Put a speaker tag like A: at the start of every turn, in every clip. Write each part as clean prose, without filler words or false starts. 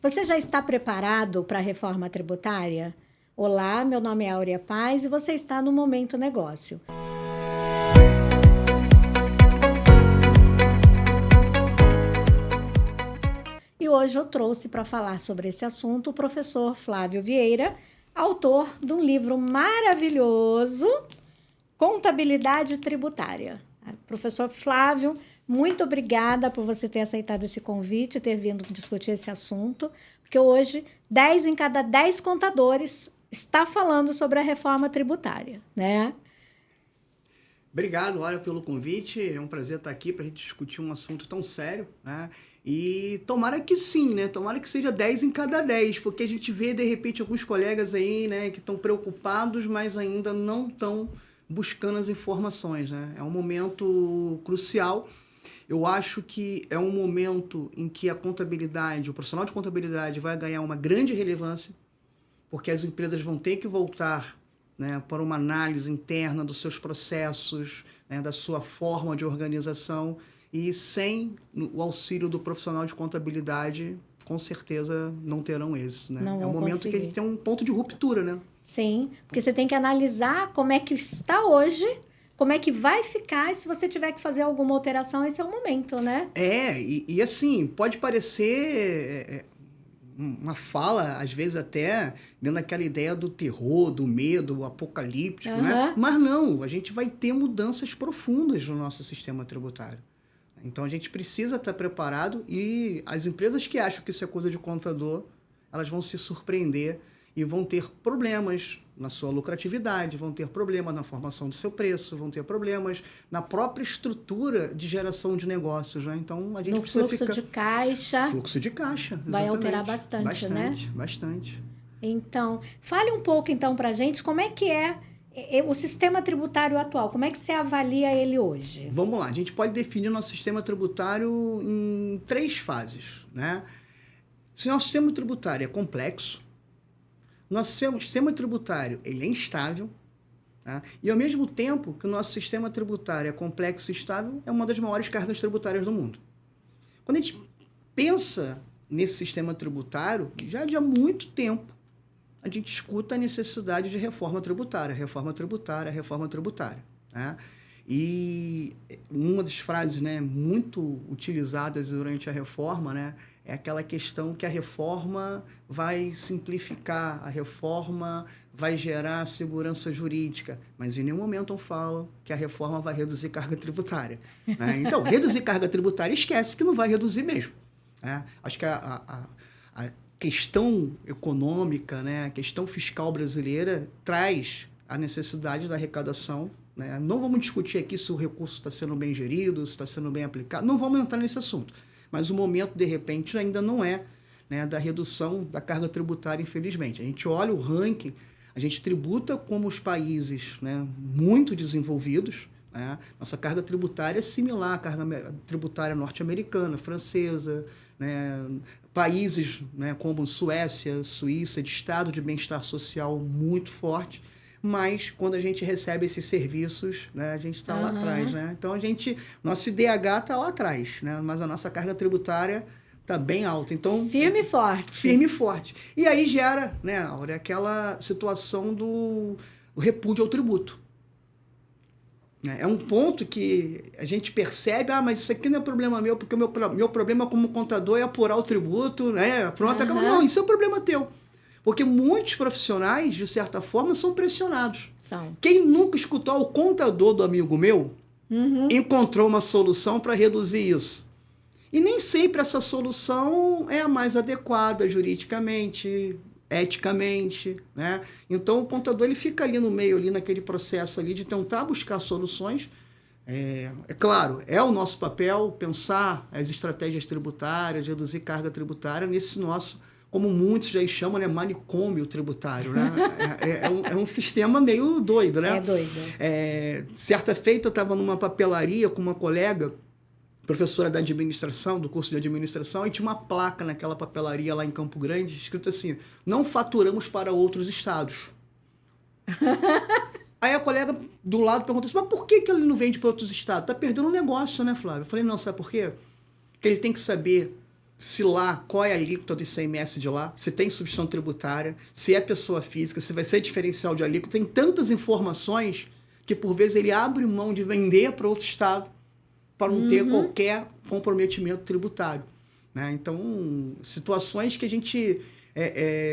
A: Você já está preparado para a reforma tributária? Olá, meu nome é Áurea Paz e você está no Momento Negócio. E hoje eu trouxe para falar sobre esse assunto o professor Flávio Vieira, autor de um livro maravilhoso, Contabilidade Tributária. Professor Flávio, muito obrigada por você ter aceitado esse convite, ter vindo discutir esse assunto, porque hoje 10 em cada 10 contadores está falando sobre a reforma tributária, né?
B: Obrigado, Laura, pelo convite. É um prazer estar aqui para a gente discutir um assunto tão sério, né? E tomara que sim, né? Tomara que seja 10 em cada 10, porque a gente vê, de repente, alguns colegas aí, né, que estão preocupados, mas ainda não estão buscando as informações, né? É um momento crucial. Eu acho que é um momento em que a contabilidade, o profissional de contabilidade vai ganhar uma grande relevância, porque as empresas vão ter que voltar, né, para uma análise interna dos seus processos, né, da sua forma de organização, e sem o auxílio do profissional de contabilidade, com certeza não terão êxito, né?
A: Não
B: É um
A: vão
B: momento
A: conseguir.
B: que a gente tem um ponto de ruptura, né?
A: Sim, porque você tem que analisar como é que está hoje, como é que vai ficar, e se você tiver que fazer alguma alteração, esse é o momento, né?
B: E assim, pode parecer uma fala, às vezes até dentro daquela ideia do terror, do medo, apocalíptico, né? Mas não, a gente vai ter mudanças profundas no nosso sistema tributário. Então a gente precisa estar preparado, e as empresas que acham que isso é coisa de contador, elas vão se surpreender e vão ter problemas na sua lucratividade, vão ter problemas na formação do seu preço, vão ter problemas na própria estrutura de geração de negócios, né? Então a gente precisa ficar...
A: Fluxo de caixa.
B: Fluxo de caixa, exatamente.
A: Vai alterar bastante, né?
B: Bastante.
A: Então, fale um pouco então para a gente como é que é o sistema tributário atual, como é que você avalia ele hoje?
B: Vamos lá, a gente pode definir nosso sistema tributário em 3 fases, né? Se nosso sistema tributário é complexo, nosso sistema tributário ele é instável, tá? E ao mesmo tempo que o nosso sistema tributário é complexo e estável, é uma das maiores cargas tributárias do mundo. Quando a gente pensa nesse sistema tributário, já há muito tempo, a gente escuta a necessidade de reforma tributária, né? E uma das frases, né, muito utilizadas durante a reforma, né, é aquela questão que a reforma vai simplificar, a reforma vai gerar segurança jurídica, mas em nenhum momento falam que a reforma vai reduzir carga tributária, né? Então, reduzir carga tributária, esquece que não vai reduzir mesmo, né? Acho que a questão econômica, né, a questão fiscal brasileira traz a necessidade da arrecadação, né? Não vamos discutir aqui se o recurso está sendo bem gerido, se está sendo bem aplicado, não vamos entrar nesse assunto. Mas o momento, de repente, ainda não é, né, da redução da carga tributária, infelizmente. A gente olha o ranking, a gente tributa como os países, né, muito desenvolvidos, né? Nossa carga tributária é similar à carga tributária norte-americana, francesa, né? Países, né, como Suécia, Suíça, de estado de bem-estar social muito forte, mas quando a gente recebe esses serviços, né, a gente está lá atrás, né? Então nosso IDH está lá atrás, né? Mas a nossa carga tributária está bem alta. Então,
A: firme e forte.
B: Firme e forte. E aí gera, né, Áurea, aquela situação do repúdio ao tributo. É um ponto que a gente percebe, mas isso aqui não é problema meu, porque o meu problema como contador é apurar o tributo, né? Pronto, acaba. Não, isso é um problema teu. Porque muitos profissionais, de certa forma, são pressionados.
A: São.
B: Quem nunca escutou o contador do amigo meu encontrou uma solução para reduzir isso. E nem sempre essa solução é a mais adequada juridicamente, eticamente, né? Então o contador ele fica ali no meio, ali naquele processo ali de tentar buscar soluções. É claro, é o nosso papel pensar as estratégias tributárias, reduzir carga tributária nesse nosso, como muitos já chamam, né, manicômio tributário, né? É um sistema meio doido, né?
A: É doido.
B: Certa feita eu estava numa papelaria com uma colega, professora da administração, do curso de administração, e tinha uma placa naquela papelaria lá em Campo Grande, escrito assim: não faturamos para outros estados. Aí a colega do lado perguntou assim: mas por que ele não vende para outros estados? Está perdendo um negócio, né, Flávio? Eu falei: não, sabe por quê? Porque ele tem que saber se lá, qual é a alíquota do ICMS de lá, se tem substituição tributária, se é pessoa física, se vai ser diferencial de alíquota. Tem tantas informações que, por vezes, ele abre mão de vender para outro estado para não ter qualquer comprometimento tributário. Né? Então, situações que a gente...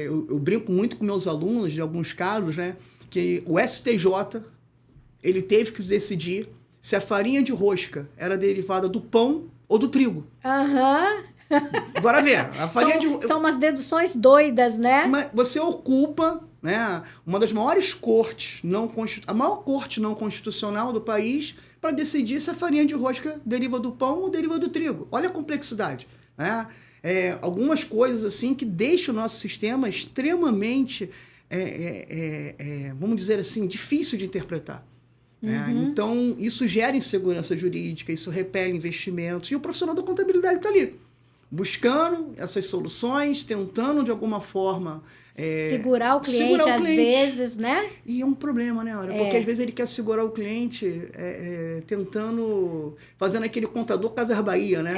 B: eu brinco muito com meus alunos, de alguns casos, né, que o STJ ele teve que decidir se a farinha de rosca era derivada do pão ou do trigo. Bora ver. A farinha
A: são umas deduções doidas, né?
B: Você ocupa, né, uma das maiores cortes a maior corte não constitucional do país para decidir se a farinha de rosca deriva do pão ou deriva do trigo. Olha a complexidade, né? Algumas coisas assim que deixam o nosso sistema extremamente, vamos dizer assim, difícil de interpretar. Então, isso gera insegurança jurídica, isso repele investimentos, e o profissional da contabilidade está ali, buscando essas soluções, tentando de alguma forma...
A: segurar o cliente às vezes, né?
B: E é um problema, né, Aura? Porque às vezes ele quer segurar o cliente fazendo aquele contador Casas Bahia, né?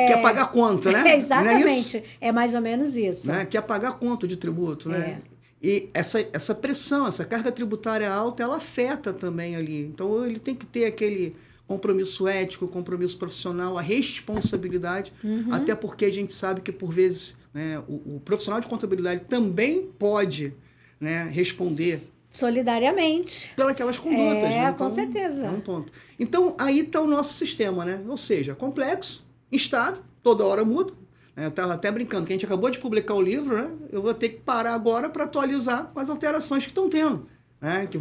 B: Quer pagar a conta, né?
A: Exatamente. É mais ou menos isso.
B: Né? Quer pagar a conta de tributo, né? E essa pressão, essa carga tributária alta, ela afeta também ali. Então, ele tem que ter aquele compromisso ético, compromisso profissional, a responsabilidade, até porque a gente sabe que, por vezes, né, o profissional de contabilidade também pode, né, responder
A: solidariamente
B: pelas condutas. Né? Então,
A: com certeza.
B: É um ponto. Então, aí está o nosso sistema, né? Ou seja, complexo, instável, toda hora muda. Eu estava até brincando, que a gente acabou de publicar o livro, né? Eu vou ter que parar agora para atualizar as alterações que estão tendo, né? Que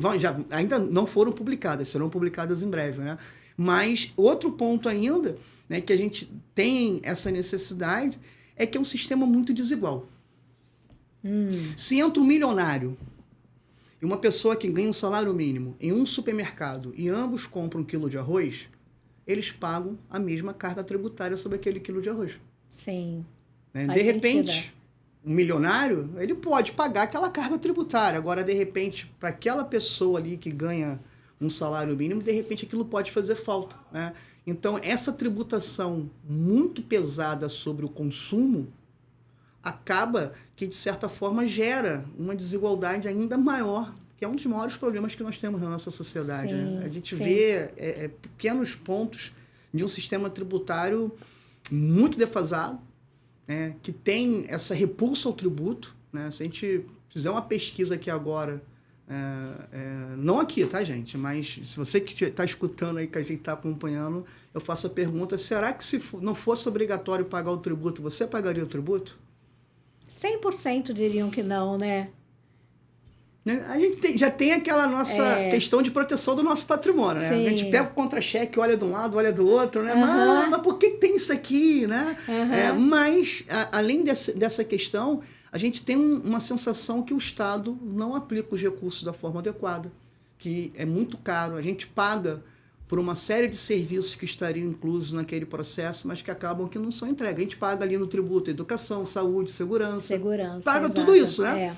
B: ainda não foram publicadas, serão publicadas em breve, né? Mas outro ponto ainda, né, que a gente tem essa necessidade é que é um sistema muito desigual. Se entra um milionário e uma pessoa que ganha um salário mínimo em um supermercado e ambos compram 1 quilo de arroz, eles pagam a mesma carga tributária sobre aquele quilo de arroz.
A: Sim.
B: Né? De repente, um milionário, ele pode pagar aquela carga tributária. Agora, de repente, para aquela pessoa ali que ganha um salário mínimo, de repente aquilo pode fazer falta. Né? Então, essa tributação muito pesada sobre o consumo acaba que, de certa forma, gera uma desigualdade ainda maior, que é um dos maiores problemas que nós temos na nossa sociedade.
A: Sim,
B: né? A gente vê pequenos pontos de um sistema tributário muito defasado, né, que tem essa repulsa ao tributo. Né? Se a gente fizer uma pesquisa aqui agora, não aqui, tá, gente? Mas se você que está escutando aí, que a gente está acompanhando, eu faço a pergunta, será que se não fosse obrigatório pagar o tributo, você pagaria o tributo?
A: 100% diriam que não, né?
B: A gente já tem aquela nossa questão de proteção do nosso patrimônio, né?
A: Sim.
B: A gente pega o contra-cheque, olha de um lado, olha do outro, né? Mas por que tem isso aqui, né? Mas, além dessa questão, a gente tem uma sensação que o Estado não aplica os recursos da forma adequada, que é muito caro. A gente paga por uma série de serviços que estariam inclusos naquele processo, mas que acabam que não são entregues. A gente paga ali no tributo educação, saúde, segurança. Paga tudo isso, né?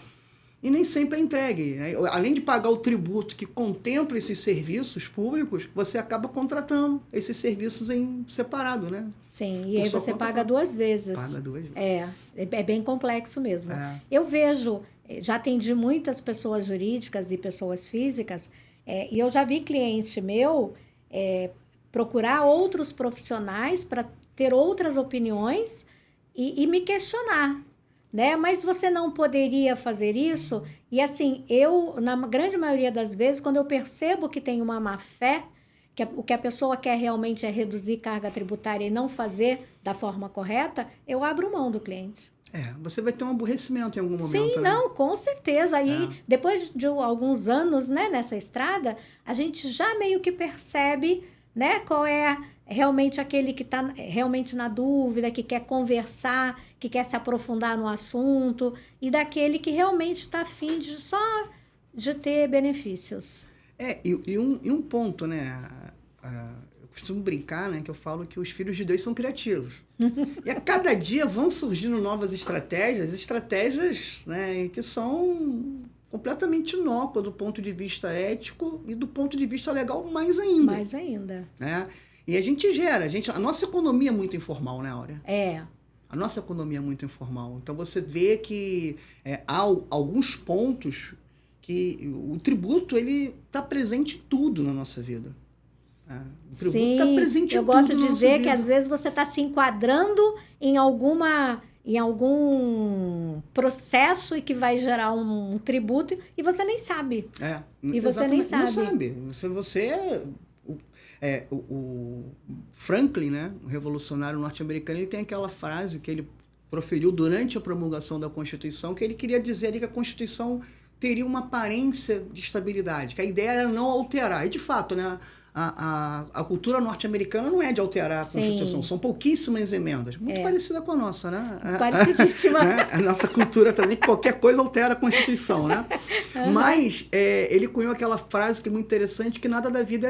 B: E nem sempre é entregue. Né? Além de pagar o tributo que contempla esses serviços públicos, você acaba contratando esses serviços em separado, né?
A: Sim, e aí você paga 2 vezes.
B: Paga 2 vezes.
A: É bem complexo mesmo. Eu vejo, já atendi muitas pessoas jurídicas e pessoas físicas, e eu já vi cliente meu procurar outros profissionais para ter outras opiniões e me questionar. Né? Mas você não poderia fazer isso? E assim, eu, na grande maioria das vezes, quando eu percebo que tem uma má-fé, que o que a pessoa quer realmente é reduzir carga tributária e não fazer da forma correta, eu abro mão do cliente.
B: Você vai ter um aborrecimento em algum momento.
A: Sim,
B: né?
A: não, com certeza. Aí, depois de alguns anos, né, nessa estrada, a gente já meio que percebe, né, qual é realmente aquele que está realmente na dúvida, que quer conversar, que quer se aprofundar no assunto, e daquele que realmente está afim só de ter benefícios.
B: E um ponto, né? Eu costumo brincar, né, que eu falo que os filhos de Deus são criativos. E a cada dia vão surgindo novas estratégias, né, que são completamente inócuas do ponto de vista ético e do ponto de vista legal mais ainda.
A: Mais ainda.
B: Né? E a gente gera, a nossa economia é muito informal, né, Áurea? A nossa economia é muito informal. Então, você vê que há alguns pontos que o tributo ele está presente em tudo na nossa vida. O tributo está presente em
A: eu
B: tudo
A: gosto
B: na
A: de
B: nossa
A: dizer que
B: vida.
A: às vezes você está se enquadrando em algum processo e que vai gerar um tributo e você nem sabe. E você nem
B: Exatamente. Não
A: sabe.
B: O Franklin, né, o revolucionário norte-americano, ele tem aquela frase que ele proferiu durante a promulgação da Constituição, que ele queria dizer ali que a Constituição teria uma aparência de estabilidade, que a ideia era não alterar. E, de fato, né, a cultura norte-americana não é de alterar a Constituição, são pouquíssimas emendas. Muito parecida com a nossa, né?
A: Parecidíssima.
B: A nossa cultura também, qualquer coisa altera a Constituição, né? Mas ele cunhou aquela frase que é muito interessante, que nada da vida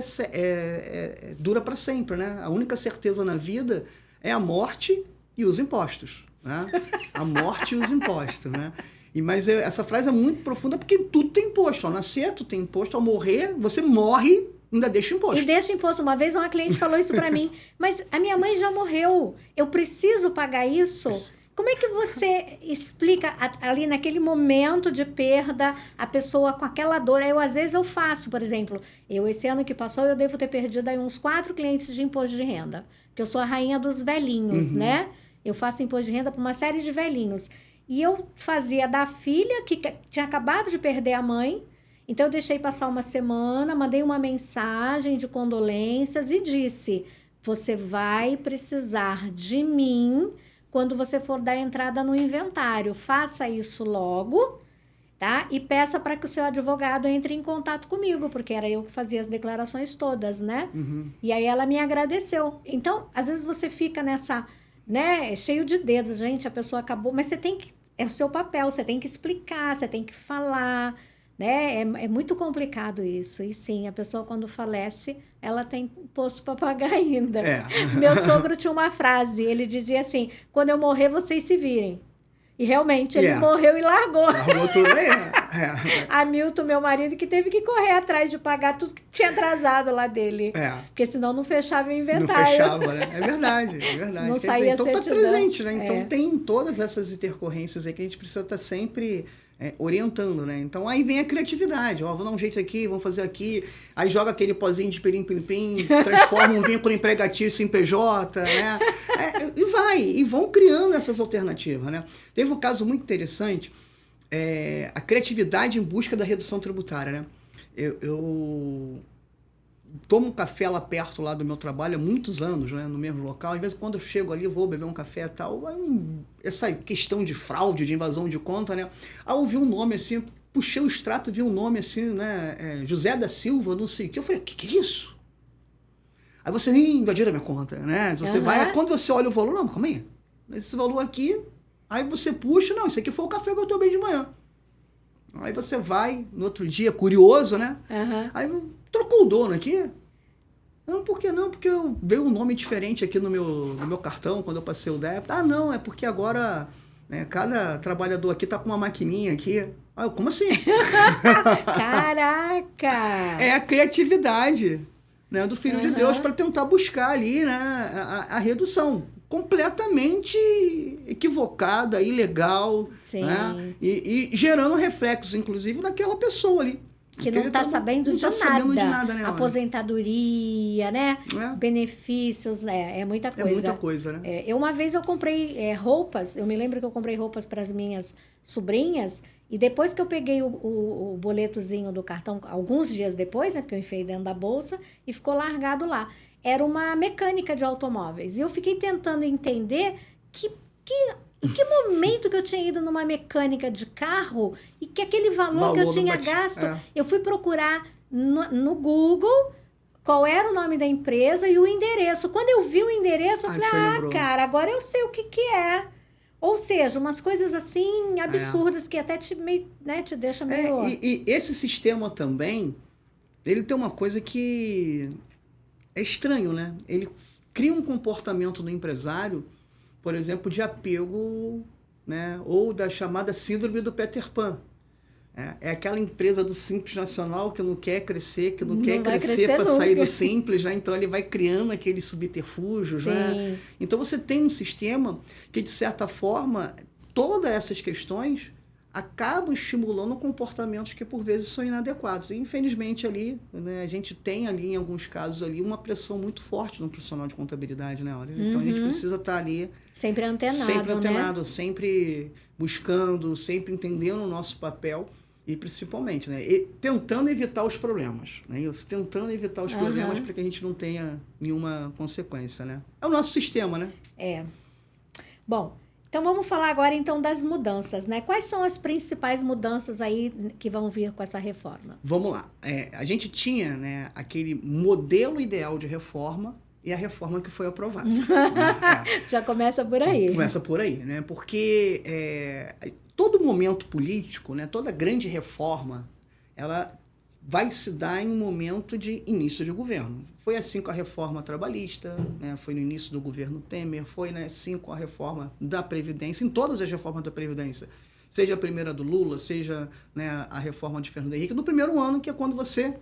B: dura para sempre, né? A única certeza na vida é a morte e os impostos, né? A morte e os impostos, né? Mas essa frase é muito profunda porque tudo tem imposto. Ao nascer, tu tem imposto. Ao morrer, você morre, ainda deixa imposto.
A: E deixa imposto. Uma vez uma cliente falou isso para mim. Mas a minha mãe já morreu. Eu preciso pagar isso? Como é que você explica ali naquele momento de perda, a pessoa com aquela dor? Aí às vezes eu faço, por exemplo, esse ano que passou, eu devo ter perdido aí uns 4 clientes de imposto de renda. Porque eu sou a rainha dos velhinhos, né? Eu faço imposto de renda para uma série de velhinhos. E eu fazia da filha, que tinha acabado de perder a mãe. Então, eu deixei passar uma semana, mandei uma mensagem de condolências e disse: você vai precisar de mim quando você for dar entrada no inventário. Faça isso logo, tá? E peça para que o seu advogado entre em contato comigo, porque era eu que fazia as declarações todas, né? E aí ela me agradeceu. Então, às vezes você fica nessa, né, cheio de dedos, gente, a pessoa acabou, mas você tem que, é o seu papel, você tem que explicar, você tem que falar, né? É muito complicado isso. E sim, a pessoa quando falece, ela tem imposto para pagar ainda. Meu sogro tinha uma frase, ele dizia assim: quando eu morrer, vocês se virem. E realmente ele morreu e largou.
B: Largou tudo aí.
A: Hamilton, meu marido, que teve que correr atrás de pagar tudo que tinha atrasado lá dele. Porque senão não fechava o inventário.
B: Não fechava, né? É verdade.
A: Não saía
B: então
A: certidão.
B: Tá presente, né? Então tem todas essas intercorrências aí que a gente precisa estar sempre orientando, né? Então aí vem a criatividade. Vou dar um jeito aqui, vamos fazer aqui. Aí joga aquele pozinho de pirim-pim-pim, transforma um vínculo empregatício em PJ, né? E vão criando essas alternativas, né? Teve um caso muito interessante, a criatividade em busca da redução tributária, né? Eu tomo um café lá perto lá do meu trabalho há muitos anos, né, no mesmo local. Às vezes, quando eu chego ali, eu vou beber um café e tal. Essa questão de fraude, de invasão de conta, né? Aí eu vi um nome assim, puxei o extrato, vi um nome assim, né? José da Silva, não sei o que. Eu falei, o que é isso? Aí você invadiram a minha conta, né? Você vai, quando você olha o valor, não, calma aí. Esse valor aqui, aí você puxa, não, isso aqui foi o café que eu tomei de manhã. Aí você vai, no outro dia, curioso, né? Aí trocou o dono aqui. Não, por que não? Porque veio um nome diferente aqui no meu cartão, quando eu passei o débito. Ah, não, é porque agora, né, cada trabalhador aqui tá com uma maquininha aqui. Ah, como assim?
A: Caraca!
B: É a criatividade, né, do Filho de Deus para tentar buscar ali, né, a redução. Completamente equivocada, ilegal, né? E gerando reflexos, inclusive, naquela pessoa ali.
A: Que não está sabendo de nada, né? Aposentadoria, né? Benefícios, né? É muita coisa.
B: É muita coisa, né?
A: Uma vez eu comprei roupas, eu me lembro que eu comprei roupas para as minhas sobrinhas, e depois que eu peguei o boletozinho do cartão, alguns dias depois, né? Porque eu enfiei dentro da bolsa e ficou largado lá. Era uma mecânica de automóveis. E eu fiquei tentando entender em que momento que eu tinha ido numa mecânica de carro e que aquele valor que eu tinha gasto... Eu fui procurar no Google qual era o nome da empresa e o endereço. Quando eu vi o endereço, eu falei, cara, agora eu sei o que é. Ou seja, umas coisas assim absurdas que até te deixa meio...
B: E esse sistema também, ele tem uma coisa que... É estranho, né? Ele cria um comportamento do empresário, por exemplo, de apego, né? Ou da chamada síndrome do Peter Pan. É aquela empresa do Simples Nacional que não quer crescer, que não quer
A: vai
B: crescer para
A: nunca.
B: sair do Simples, né? Então ele vai criando aqueles subterfúgios, né?
A: Sim.
B: Então você tem um sistema que, de certa forma, todas essas questões acabam estimulando comportamentos que, por vezes, são inadequados. E, infelizmente, ali, né, a gente tem ali, em alguns casos, ali, uma pressão muito forte no profissional de contabilidade, né, Olha? Então, a gente precisa estar ali...
A: Sempre antenado,
B: sempre antenado,
A: né?
B: sempre buscando, sempre entendendo o nosso papel e, principalmente, né, tentando evitar os problemas. Né, isso, tentando evitar os problemas para que a gente não tenha nenhuma consequência, né? É o nosso sistema, né?
A: É. Bom... Então, vamos falar agora, então, das mudanças, né? Quais são as principais mudanças aí que vão vir com essa reforma?
B: Vamos lá. A gente tinha, né, aquele modelo ideal de reforma e a reforma que foi aprovada.
A: Já começa por aí.
B: Começa por aí, né? Porque todo momento político, né, toda grande reforma, ela vai se dar em um momento de início de governo. Foi assim com a reforma trabalhista, né? Foi no início do governo Temer, foi, né, assim com a reforma da Previdência, em todas as reformas da Previdência, seja a primeira do Lula, seja, né, a reforma de Fernando Henrique, no primeiro ano, que é quando você,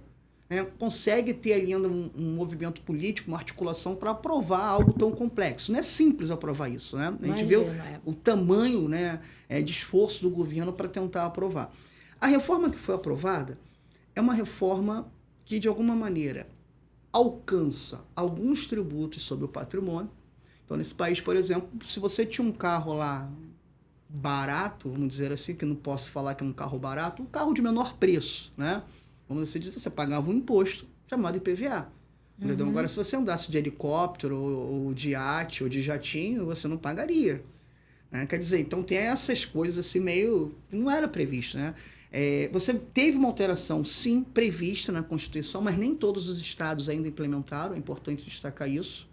B: né, consegue ter ali ainda um movimento político, uma articulação para aprovar algo tão complexo. Não é simples aprovar isso, né? A gente vê o tamanho, né, de esforço do governo para tentar aprovar. A reforma que foi aprovada é uma reforma que, de alguma maneira, alcança alguns tributos sobre o patrimônio. Então, nesse país, por exemplo, se você tinha um carro lá barato, vamos dizer assim, que não posso falar que é um carro barato, um carro de menor preço, né? Vamos dizer, você pagava um imposto chamado IPVA. Entendeu? Agora, se você andasse de helicóptero, ou de iate, ou de jatinho, você não pagaria. Né? Quer dizer, então tem essas coisas assim meio... não era previsto, né? Você teve uma alteração, sim, prevista na Constituição, mas nem todos os estados ainda implementaram, é importante destacar isso.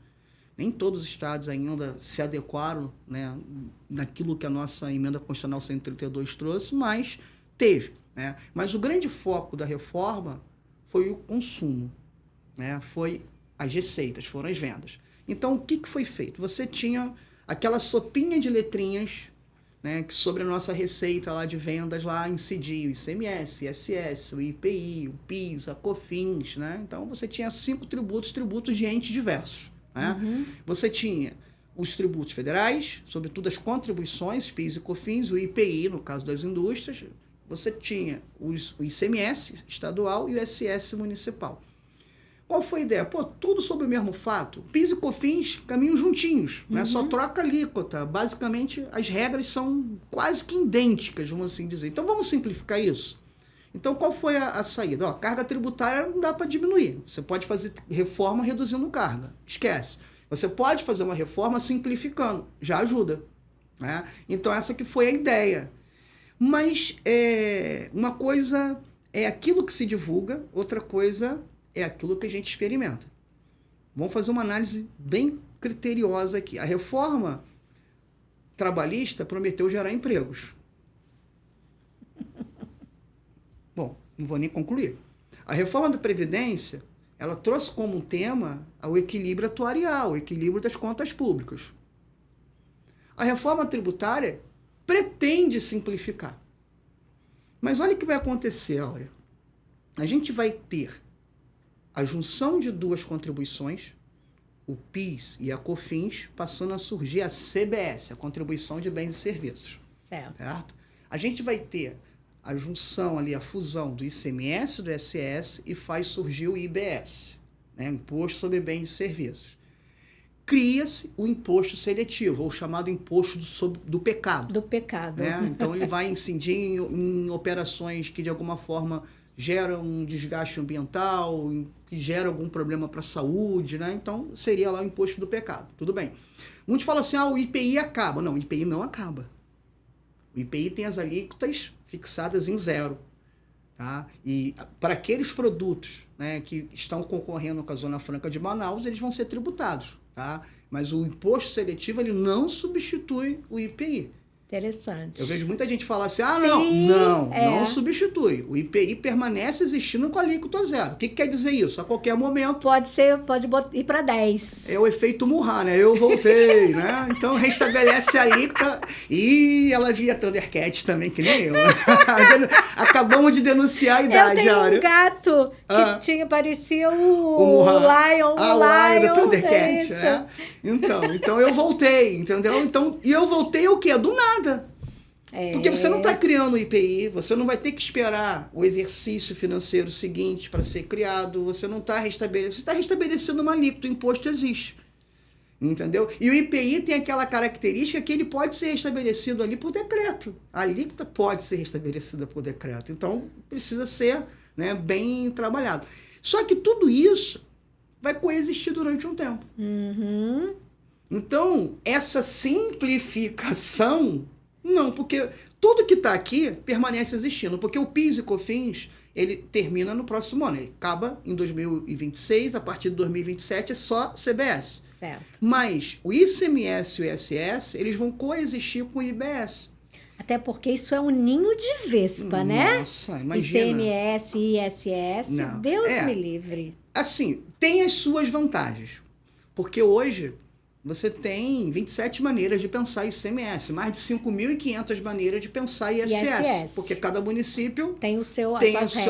B: Nem todos os estados ainda se adequaram, né, naquilo que a nossa emenda constitucional 132 trouxe, mas teve. Né? Mas o grande foco da reforma foi o consumo, né? Foi as receitas, foram as vendas. Então, o que foi feito? Você tinha aquela sopinha de letrinhas, né, que sobre a nossa receita lá de vendas lá incidia o ICMS, ISS, o IPI, o PIS, a COFINS, né? Então você tinha 5 tributos de entes diversos, né? Você tinha os tributos federais, sobretudo as contribuições, PIS e COFINS, o IPI, no caso das indústrias, você tinha o ICMS estadual e o ISS municipal. Qual foi a ideia? Pô, tudo sobre o mesmo fato. PIS e COFINS caminham juntinhos, né? Só troca a alíquota. Basicamente, as regras são quase que idênticas, vamos assim dizer. Então, vamos simplificar isso? Então, qual foi a saída? A carga tributária não dá para diminuir. Você pode fazer reforma reduzindo carga. Esquece. Você pode fazer uma reforma simplificando. Já ajuda. Né? Então, essa que foi a ideia. Mas uma coisa é aquilo que se divulga, outra coisa é aquilo que a gente experimenta. Vamos fazer uma análise bem criteriosa aqui. A reforma trabalhista prometeu gerar empregos. Bom, não vou nem concluir. A reforma da Previdência, ela trouxe como tema o equilíbrio atuarial, o equilíbrio das contas públicas. A reforma tributária pretende simplificar. Mas olha o que vai acontecer, Áurea. A gente vai ter a junção de 2 contribuições, o PIS e a COFINS, passando a surgir a CBS, a Contribuição de Bens e Serviços. Certo? A gente vai ter a junção ali, a fusão do ICMS e do ISS e faz surgir o IBS, né? Imposto sobre Bens e Serviços. Cria-se o imposto seletivo, ou chamado imposto do pecado.
A: Do pecado.
B: Né? Então, ele vai incidir em operações que, de alguma forma, geram um desgaste ambiental, que gera algum problema para a saúde, né? Então, seria lá o imposto do pecado. Tudo bem. Muitos falam assim, o IPI acaba. Não, o IPI não acaba. O IPI tem as alíquotas fixadas em 0. Tá? E para aqueles produtos, né, que estão concorrendo com a Zona Franca de Manaus, eles vão ser tributados. Tá? Mas o imposto seletivo ele não substitui o IPI.
A: Interessante.
B: Eu vejo muita gente falar assim,
A: Sim,
B: não substitui. O IPI permanece existindo com a alíquota zero. O que quer dizer isso? A qualquer momento...
A: Pode ir para 10.
B: É o efeito Murra, né? Eu voltei, né? Então, restabelece a alíquota e ela via Thundercat também, que nem eu. Acabamos de denunciar a idade.
A: Eu tenho um gato que parecia
B: o
A: Lion.
B: O Lion do Thundercat, né? Então eu voltei, entendeu? E eu voltei o quê? Do nada. Porque você não está criando o IPI, você não vai ter que esperar o exercício financeiro seguinte para ser criado, você não está restabelecendo, você está restabelecendo uma alíquota, o imposto existe. Entendeu? E o IPI tem aquela característica que ele pode ser restabelecido ali por decreto. A alíquota pode ser restabelecida por decreto. Então, precisa ser, né, bem trabalhado. Só que tudo isso vai coexistir durante um tempo.
A: Uhum.
B: Então, essa simplificação... Não, porque tudo que está aqui permanece existindo. Porque o PIS e COFINS, ele termina no próximo ano. Ele acaba em 2026, a partir de 2027 é só CBS.
A: Certo.
B: Mas o ICMS e o ISS, eles vão coexistir com o IBS.
A: Até porque isso é um ninho de vespa, né?
B: Nossa, imagina.
A: ICMS e ISS,
B: Não.
A: Deus me livre.
B: Assim, tem as suas vantagens. Porque hoje... Você tem 27 maneiras de pensar ICMS, mais de 5.500 maneiras de pensar ISS, porque cada município
A: tem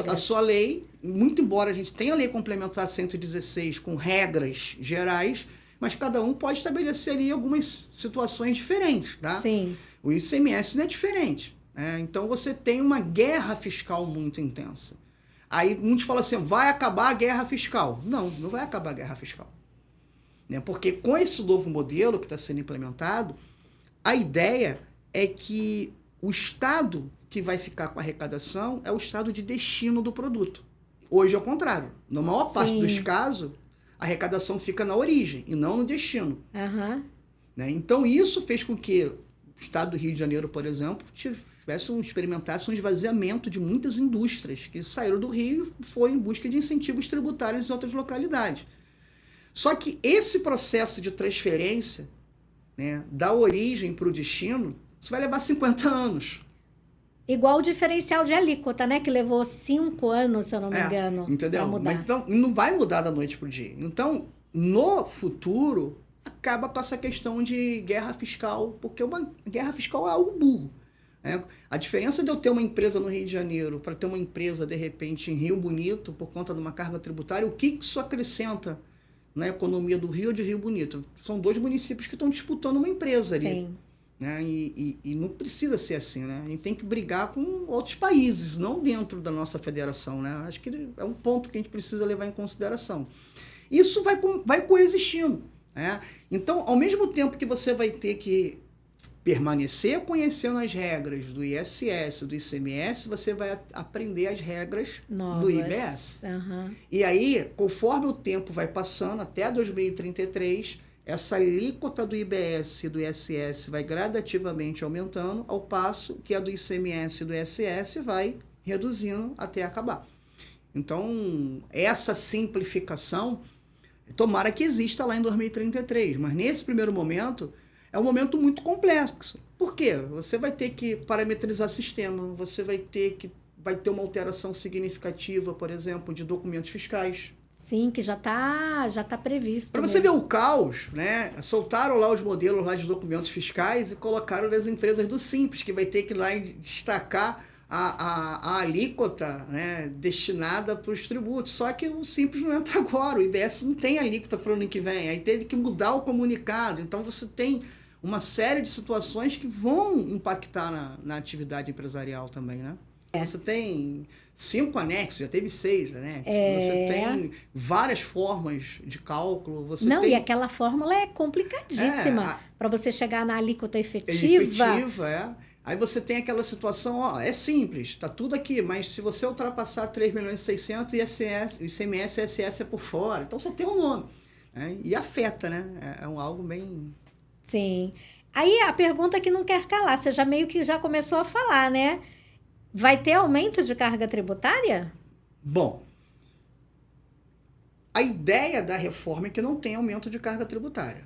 B: a sua lei, muito embora a gente tenha a lei complementar 116 com regras gerais, mas cada um pode estabelecer ali algumas situações diferentes. Tá?
A: Sim.
B: O ICMS não é diferente. Né? Então você tem uma guerra fiscal muito intensa. Aí muitos falam assim, vai acabar a guerra fiscal. Não vai acabar a guerra fiscal. Porque com esse novo modelo que está sendo implementado, a ideia é que o estado que vai ficar com a arrecadação é o estado de destino do produto. Hoje é o contrário. Na maior parte dos casos, a arrecadação fica na origem e não no destino.
A: Uhum.
B: Então, isso fez com que o estado do Rio de Janeiro, por exemplo, experimentasse um esvaziamento de muitas indústrias que saíram do Rio e foram em busca de incentivos tributários em outras localidades. Só que esse processo de transferência, né, da origem para o destino, isso vai levar 50 anos.
A: Igual o diferencial de alíquota, né? Que levou 5 anos, se eu não me engano, para mudar.
B: Mas, então, não vai mudar da noite para o dia. Então, no futuro, acaba com essa questão de guerra fiscal, porque uma guerra fiscal é algo burro. Né? A diferença de eu ter uma empresa no Rio de Janeiro para ter uma empresa, de repente, em Rio Bonito, por conta de uma carga tributária, o que isso acrescenta na economia do Rio ou de Rio Bonito? São 2 municípios que estão disputando uma empresa ali.
A: Sim.
B: Né? E não precisa ser assim, né? A gente tem que brigar com outros países, não dentro da nossa federação, né? Acho que é um ponto que a gente precisa levar em consideração. Isso vai coexistindo, né? Então, ao mesmo tempo que você vai ter que permanecer conhecendo as regras do ISS, do ICMS, você vai aprender as regras
A: novas
B: do IBS.
A: Uhum.
B: E aí, conforme o tempo vai passando, até 2033, essa alíquota do IBS e do ISS vai gradativamente aumentando, ao passo que a do ICMS e do ISS vai reduzindo até acabar. Então, essa simplificação, tomara que exista lá em 2033, mas nesse primeiro momento, é um momento muito complexo. Por quê? Você vai ter que parametrizar sistema, você vai ter uma alteração significativa, por exemplo, de documentos fiscais.
A: Sim, que já tá previsto.
B: Para você ver o caos, né? Soltaram lá os modelos lá de documentos fiscais e colocaram das empresas do Simples, que vai ter que ir lá destacar a alíquota, né, destinada para os tributos. Só que o Simples não entra agora, o IBS não tem alíquota para o ano que vem, aí teve que mudar o comunicado. Então você tem uma série de situações que vão impactar na atividade empresarial também, né? Você tem 5 anexos, já teve 6 anexos. Você tem várias formas de cálculo.
A: E aquela fórmula é complicadíssima para você chegar na alíquota efetiva.
B: Aí você tem aquela situação, é simples, está tudo aqui, mas se você ultrapassar 3.600.000, ICMS e ISS é por fora. Então só tem um nome. Né? E afeta, né? É algo bem...
A: Sim. Aí a pergunta que não quer calar, você já meio que já começou a falar, né? Vai ter aumento de carga tributária?
B: Bom, a ideia da reforma é que não tem aumento de carga tributária.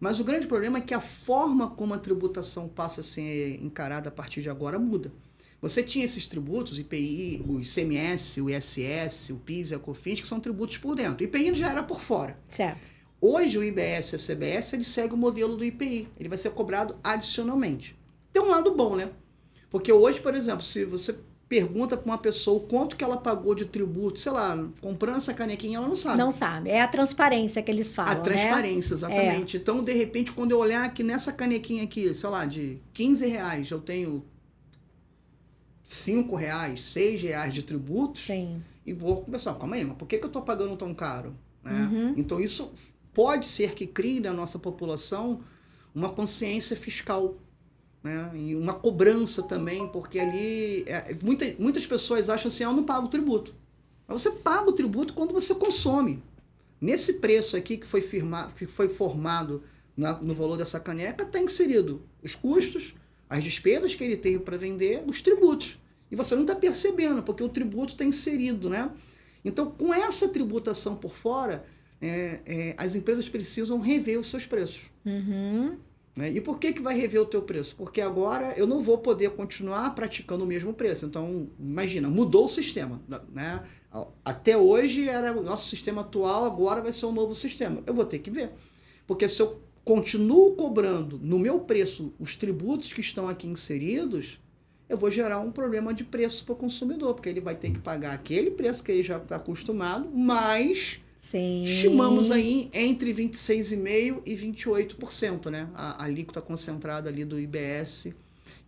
B: Mas o grande problema é que a forma como a tributação passa a ser encarada a partir de agora muda. Você tinha esses tributos, o IPI, o ICMS, o ISS, o PIS e a COFINS, que são tributos por dentro. O IPI já era por fora.
A: Certo.
B: Hoje, o IBS e a CBS, ele segue o modelo do IPI. Ele vai ser cobrado adicionalmente. Tem um lado bom, né? Porque hoje, por exemplo, se você pergunta para uma pessoa o quanto que ela pagou de tributo, sei lá, comprando essa canequinha, ela não sabe.
A: Não sabe. É a transparência que eles falam,
B: A transparência,
A: né?
B: exatamente. Então, de repente, quando eu olhar que nessa canequinha aqui, sei lá, de R$ 15, eu tenho R$ 5, R$ 6 de tributos.
A: Sim.
B: E vou começar, calma aí, mas por que eu estou pagando tão caro? Né?
A: Uhum.
B: Então, isso pode ser que crie na nossa população uma consciência fiscal, né? E uma cobrança também, porque ali muitas pessoas acham assim, eu não pago tributo. Mas você paga o tributo quando você consome. Nesse preço aqui que foi formado no valor dessa caneca, está inserido os custos, as despesas que ele teve para vender, os tributos. E você não está percebendo, porque o tributo está inserido, né? Então, com essa tributação por fora, as empresas precisam rever os seus preços.
A: Uhum.
B: Né? E por que vai rever o teu preço? Porque agora eu não vou poder continuar praticando o mesmo preço. Então, imagina, mudou o sistema. Né? Até hoje era o nosso sistema atual, agora vai ser um novo sistema. Eu vou ter que ver. Porque se eu continuo cobrando no meu preço os tributos que estão aqui inseridos, eu vou gerar um problema de preço para o consumidor, porque ele vai ter que pagar aquele preço que ele já está acostumado, mas
A: Sim.
B: estimamos aí entre 26,5% e 28%, né? A alíquota concentrada ali do IBS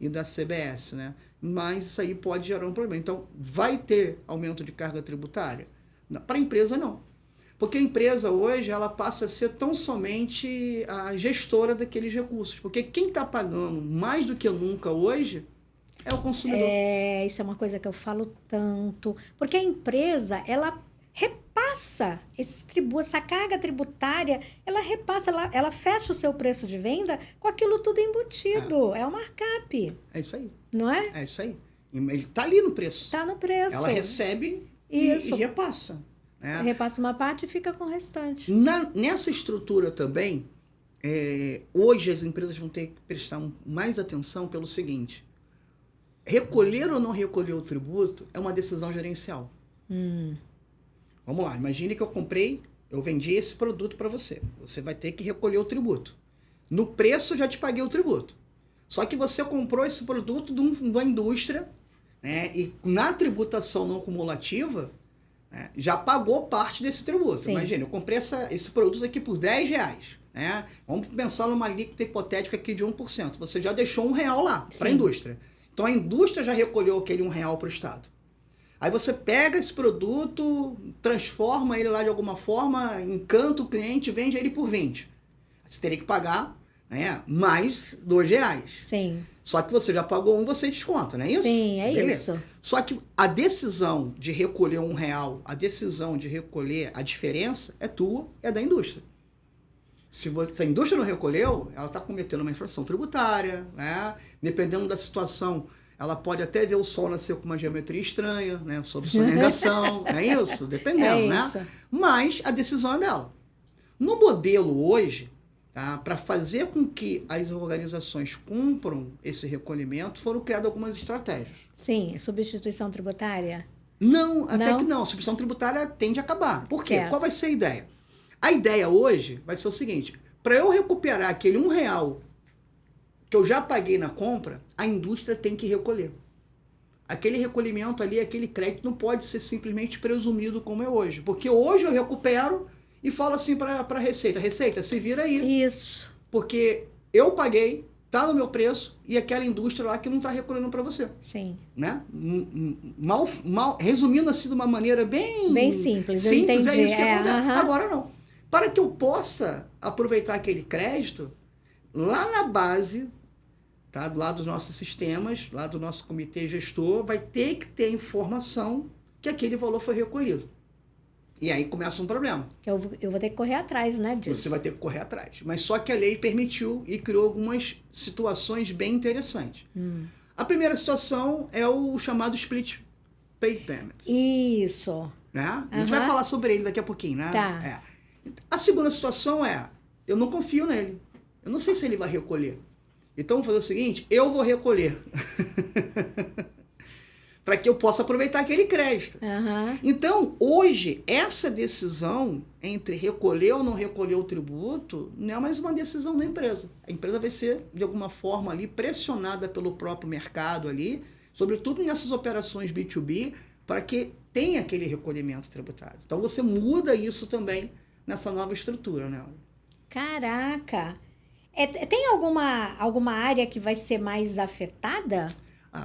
B: e da CBS, né? Mas isso aí pode gerar um problema. Então, vai ter aumento de carga tributária? Para a empresa, não. Porque a empresa hoje, ela passa a ser tão somente a gestora daqueles recursos. Porque quem está pagando mais do que nunca hoje é o consumidor.
A: Isso é uma coisa que eu falo tanto. Porque a empresa, ela repassa esses tributos, essa carga tributária, ela repassa, ela fecha o seu preço de venda com aquilo tudo embutido. É o markup.
B: É isso aí.
A: Não é?
B: É isso aí. Ele está ali no preço.
A: Está no preço.
B: Ela recebe e repassa. Né?
A: Repassa uma parte e fica com o restante.
B: Nessa estrutura também, hoje as empresas vão ter que prestar mais atenção pelo seguinte: recolher ou não recolher o tributo é uma decisão gerencial. Vamos lá, imagine que eu vendi esse produto para você. Você vai ter que recolher o tributo. No preço, eu já te paguei o tributo. Só que você comprou esse produto de uma indústria, né, e na tributação não cumulativa, né, já pagou parte desse tributo.
A: Sim.
B: Imagina, eu comprei esse produto aqui por R$10. Né? Vamos pensar numa alíquota hipotética aqui de 1%. Você já deixou R$1 lá para a indústria. Então, a indústria já recolheu aquele R$1 para o Estado. Aí você pega esse produto, transforma ele lá de alguma forma, encanta o cliente, vende ele por 20. Você teria que pagar, né, mais R$2.
A: Sim.
B: Só que você já pagou você desconta, não é isso?
A: Sim, é
B: Beleza.
A: isso.
B: Só que a decisão de recolher R$1, a decisão de recolher a diferença é tua, é da indústria. Se a indústria não recolheu, ela está cometendo uma infração tributária, né? Dependendo da situação, ela pode até ver o sol nascer com uma geometria estranha, né? Sob sonegação, não é isso? Dependendo, né? Mas a decisão é dela. No modelo hoje, tá? Para fazer com que as organizações cumpram esse recolhimento, foram criadas algumas estratégias.
A: Sim, substituição tributária?
B: Não, até que não. A substituição tributária tende a acabar. Por quê?
A: Certo.
B: Qual vai ser a ideia? A ideia hoje vai ser o seguinte: para eu recuperar aquele R$1 que eu já paguei na compra, a indústria tem que recolher. Aquele recolhimento ali, aquele crédito não pode ser simplesmente presumido como é hoje. Porque hoje eu recupero e falo assim para a Receita: Receita, se vira aí.
A: Isso.
B: Porque eu paguei, tá no meu preço, e aquela indústria lá que não está recolhendo para você.
A: Sim.
B: Né? Resumindo assim de uma maneira bem
A: simples, eu
B: simples,
A: entendi.
B: é isso que acontece. Agora não. Para que eu possa aproveitar aquele crédito, lá na base, tá, do lado dos nossos sistemas, lá do nosso comitê gestor, vai ter que ter informação que aquele valor foi recolhido. E aí começa um problema.
A: Eu vou ter que correr atrás, né, disso.
B: Você vai ter que correr atrás. Mas só que a lei permitiu e criou algumas situações bem interessantes. A primeira situação é o chamado Split Pay Payment.
A: Isso.
B: Né? A gente vai falar sobre ele daqui a pouquinho, né?
A: Tá.
B: A segunda situação é: eu não confio nele. Eu não sei se ele vai recolher. Então, vamos fazer o seguinte, eu vou recolher. Para que eu possa aproveitar aquele crédito.
A: Uhum.
B: Então, hoje, essa decisão entre recolher ou não recolher o tributo não é mais uma decisão da empresa. A empresa vai ser, de alguma forma, ali, pressionada pelo próprio mercado ali, sobretudo nessas operações B2B, para que tenha aquele recolhimento tributário. Então, você muda isso também nessa nova estrutura, né?
A: Caraca! Tem alguma área que vai ser mais afetada?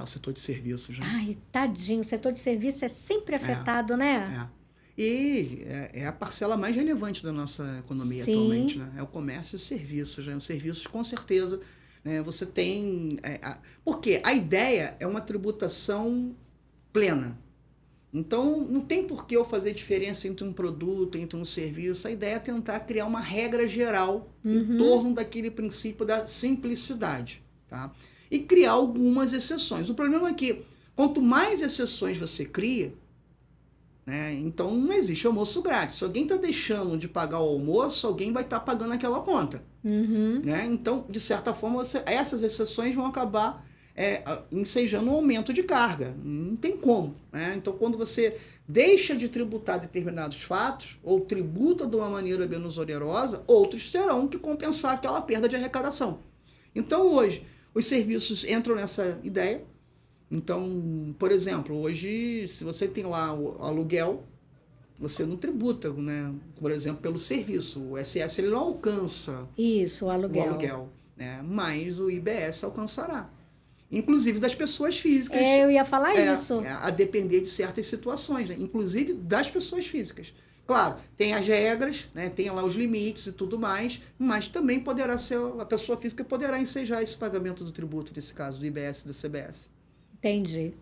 B: O setor de serviços, né?
A: Ai, tadinho, o setor de serviço é sempre afetado, né?
B: E é a parcela mais relevante da nossa economia atualmente, né? É o comércio e os serviços, né? Os serviços, com certeza, né? Você tem... Porque a ideia é uma tributação plena. Então, não tem por que eu fazer diferença entre um produto, entre um serviço. A ideia é tentar criar uma regra geral em torno daquele princípio da simplicidade, tá? E criar algumas exceções. O problema é que, quanto mais exceções você cria, né, então não existe almoço grátis. Se alguém está deixando de pagar o almoço, alguém vai estar pagando aquela conta. Né? Então, de certa forma, essas exceções vão acabar ensejando um aumento de carga. Não tem como. Né? Então, quando você deixa de tributar determinados fatos, ou tributa de uma maneira menos onerosa, outros terão que compensar aquela perda de arrecadação. Então, hoje, os serviços entram nessa ideia. Então, por exemplo, hoje, se você tem lá o aluguel, você não tributa, né? Por exemplo, pelo serviço. O SS ele não alcança
A: isso, o aluguel,
B: né? Mas o IBS alcançará. Inclusive das pessoas físicas.
A: Eu ia falar isso.
B: A depender de certas situações, né? Inclusive das pessoas físicas. Claro, tem as regras, né? Tem lá os limites e tudo mais, mas também poderá ser, a pessoa física poderá ensejar esse pagamento do tributo, nesse caso, do IBS e da CBS.
A: Entendi.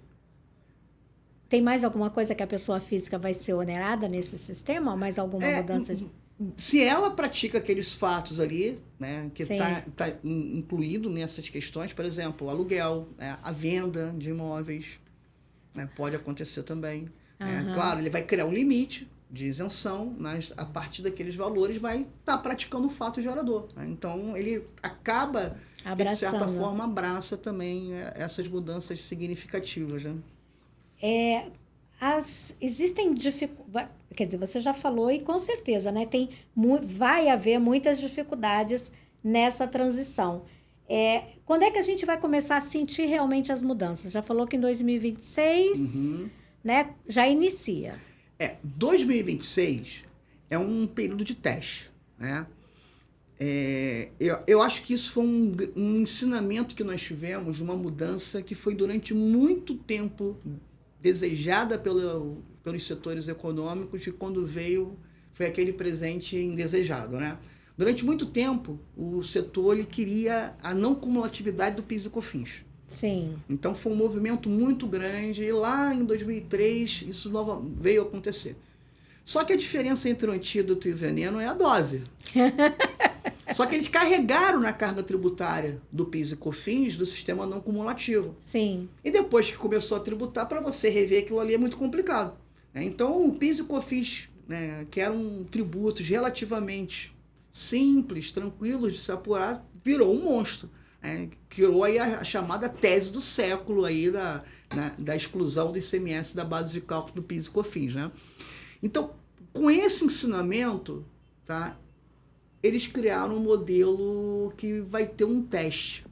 A: Tem mais alguma coisa que a pessoa física vai ser onerada nesse sistema? Mais alguma mudança?
B: Se ela pratica aqueles fatos ali, né, que está incluído nessas questões, por exemplo, o aluguel, a venda de imóveis, né, pode acontecer também. Claro, ele vai criar um limite de isenção, mas a partir daqueles valores vai estar praticando o fato gerador. Né? Então, ele acaba, de certa forma, abraça também essas mudanças significativas. Né?
A: Existem dificuldades, quer dizer, você já falou e com certeza, né? Vai haver muitas dificuldades nessa transição. Quando é que a gente vai começar a sentir realmente as mudanças? Já falou que em 2026, né, já inicia.
B: 2026 é um período de teste, né? Eu acho que isso foi um ensinamento que nós tivemos, uma mudança que foi durante muito tempo desejada pelos setores econômicos, e quando veio, foi aquele presente indesejado, né? Durante muito tempo, o setor ele queria a não cumulatividade do PIS e COFINS.
A: Sim.
B: Então, foi um movimento muito grande, e lá em 2003, isso veio acontecer. Só que a diferença entre o antídoto e o veneno é a dose. Só que eles carregaram na carga tributária do PIS e COFINS do sistema não cumulativo.
A: Sim.
B: E depois que começou a tributar, para você rever aquilo ali é muito complicado. Né? Então, o PIS e COFINS, né, que eram tributos relativamente simples, tranquilos de se apurar, virou um monstro. Criou aí a chamada tese do século aí da exclusão do ICMS da base de cálculo do PIS e COFINS. Né? Então, com esse ensinamento, tá, eles criaram um modelo que vai ter um teste.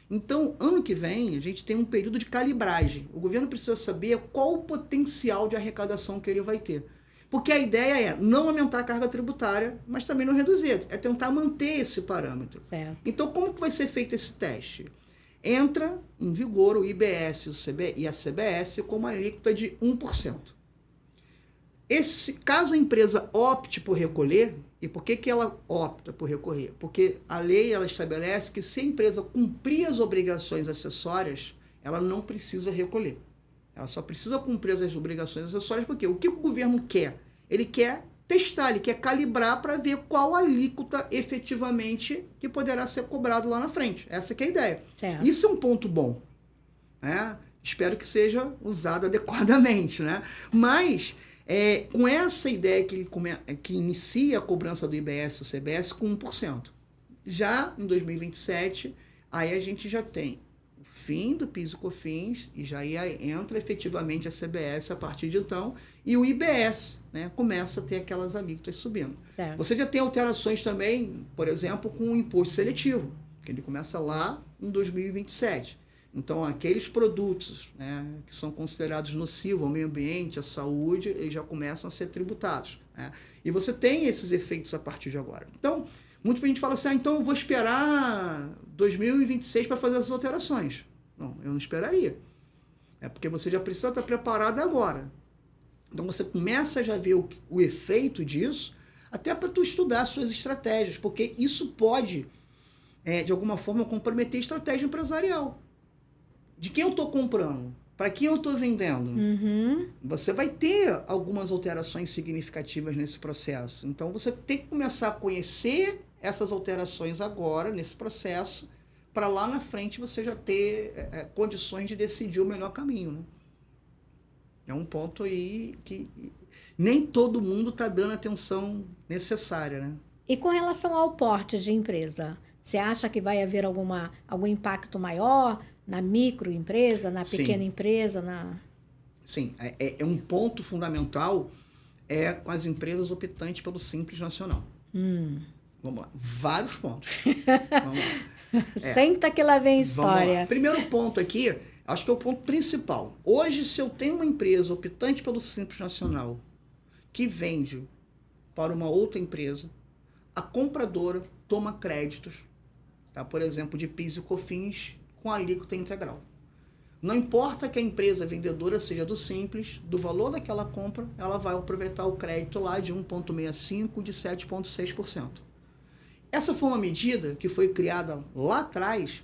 B: Então, ano que vem, a gente tem um período de calibragem. O governo precisa saber qual o potencial de arrecadação que ele vai ter. Porque a ideia é não aumentar a carga tributária, mas também não reduzir. É tentar manter esse parâmetro.
A: Certo.
B: Então, como que vai ser feito esse teste? Entra em vigor o IBS e a CBS com uma alíquota de 1%. Caso a empresa opte por recolher, e por que ela opta por recorrer? Porque a lei ela estabelece que se a empresa cumprir as obrigações acessórias, ela não precisa recolher. Ela só precisa cumprir as obrigações acessórias, porque o que o governo quer? Ele quer testar, ele quer calibrar para ver qual alíquota efetivamente que poderá ser cobrado lá na frente. Essa que é a ideia.
A: Certo.
B: Isso é um ponto bom. Né? Espero que seja usado adequadamente. Né? Mas, com essa ideia que inicia a cobrança do IBS e do CBS com 1%. Já em 2027, aí a gente já tem o fim do PIS e COFINS e já entra efetivamente a CBS a partir de então e o IBS, né, começa a ter aquelas alíquotas subindo.
A: Certo.
B: Você já tem alterações também, por exemplo, com o imposto seletivo, que ele começa lá em 2027. Então, aqueles produtos, né, que são considerados nocivos ao meio ambiente, à saúde, eles já começam a ser tributados, né? E você tem esses efeitos a partir de agora. Então, muita gente fala assim, então eu vou esperar 2026 para fazer essas alterações. Não, eu não esperaria. É porque você já precisa estar preparado agora. Então, você começa a já ver o efeito disso, até para tu estudar as suas estratégias, porque isso pode, de alguma forma, comprometer a estratégia empresarial. De quem eu estou comprando? Para quem eu estou vendendo?
A: Uhum.
B: Você vai ter algumas alterações significativas nesse processo. Então, você tem que começar a conhecer essas alterações agora, nesse processo, para lá na frente você já ter condições de decidir o melhor caminho, né? É um ponto aí que nem todo mundo está dando a atenção necessária, né?
A: E com relação ao porte de empresa, você acha que vai haver algum impacto maior na microempresa, na pequena empresa?
B: Sim, é um ponto fundamental com as empresas optantes pelo Simples Nacional. Vamos lá, vários pontos. Vamos lá.
A: Senta que lá vem a história.
B: Primeiro ponto aqui, acho que é o ponto principal. Hoje, se eu tenho uma empresa optante pelo Simples Nacional que vende para uma outra empresa, a compradora toma créditos, tá? Por exemplo, de PIS e COFINS com alíquota integral. Não importa que a empresa vendedora seja do Simples, do valor daquela compra, ela vai aproveitar o crédito lá de 1,65% de 7,6%. Essa foi uma medida que foi criada lá atrás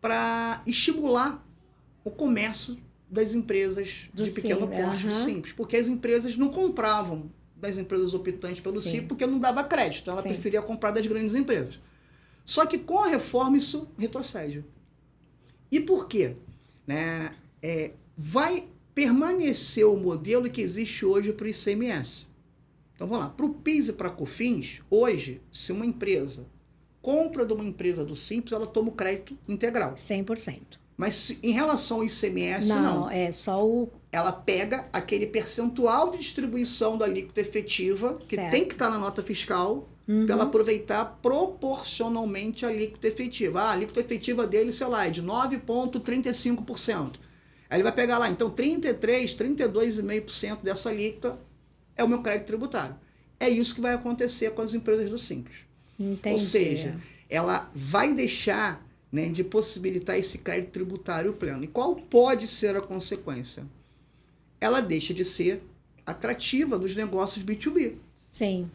B: para estimular o comércio das empresas de pequeno porte do Simples, porque as empresas não compravam das empresas optantes pelo Simples porque não dava crédito, então ela preferia comprar das grandes empresas. Só que com a reforma isso retrocede. E por quê? Né? Vai permanecer o modelo que existe hoje para o ICMS. Então vamos lá, para o PIS e para a COFINS, hoje, se uma empresa compra de uma empresa do Simples, ela toma o crédito integral.
A: 100%.
B: Mas em relação ao ICMS,
A: não. É só
B: ela pega aquele percentual de distribuição da alíquota efetiva, que tem que estar na nota fiscal, para ela aproveitar proporcionalmente a alíquota efetiva. A alíquota efetiva dele, sei lá, é de 9,35%. Aí ele vai pegar lá, então 33, 32,5% dessa alíquota é o meu crédito tributário. É isso que vai acontecer com as empresas do Simples.
A: Entendi.
B: Ou seja, ela vai deixar, né, de possibilitar esse crédito tributário pleno. E qual pode ser a consequência? Ela deixa de ser atrativa dos negócios B2B.
A: Sim.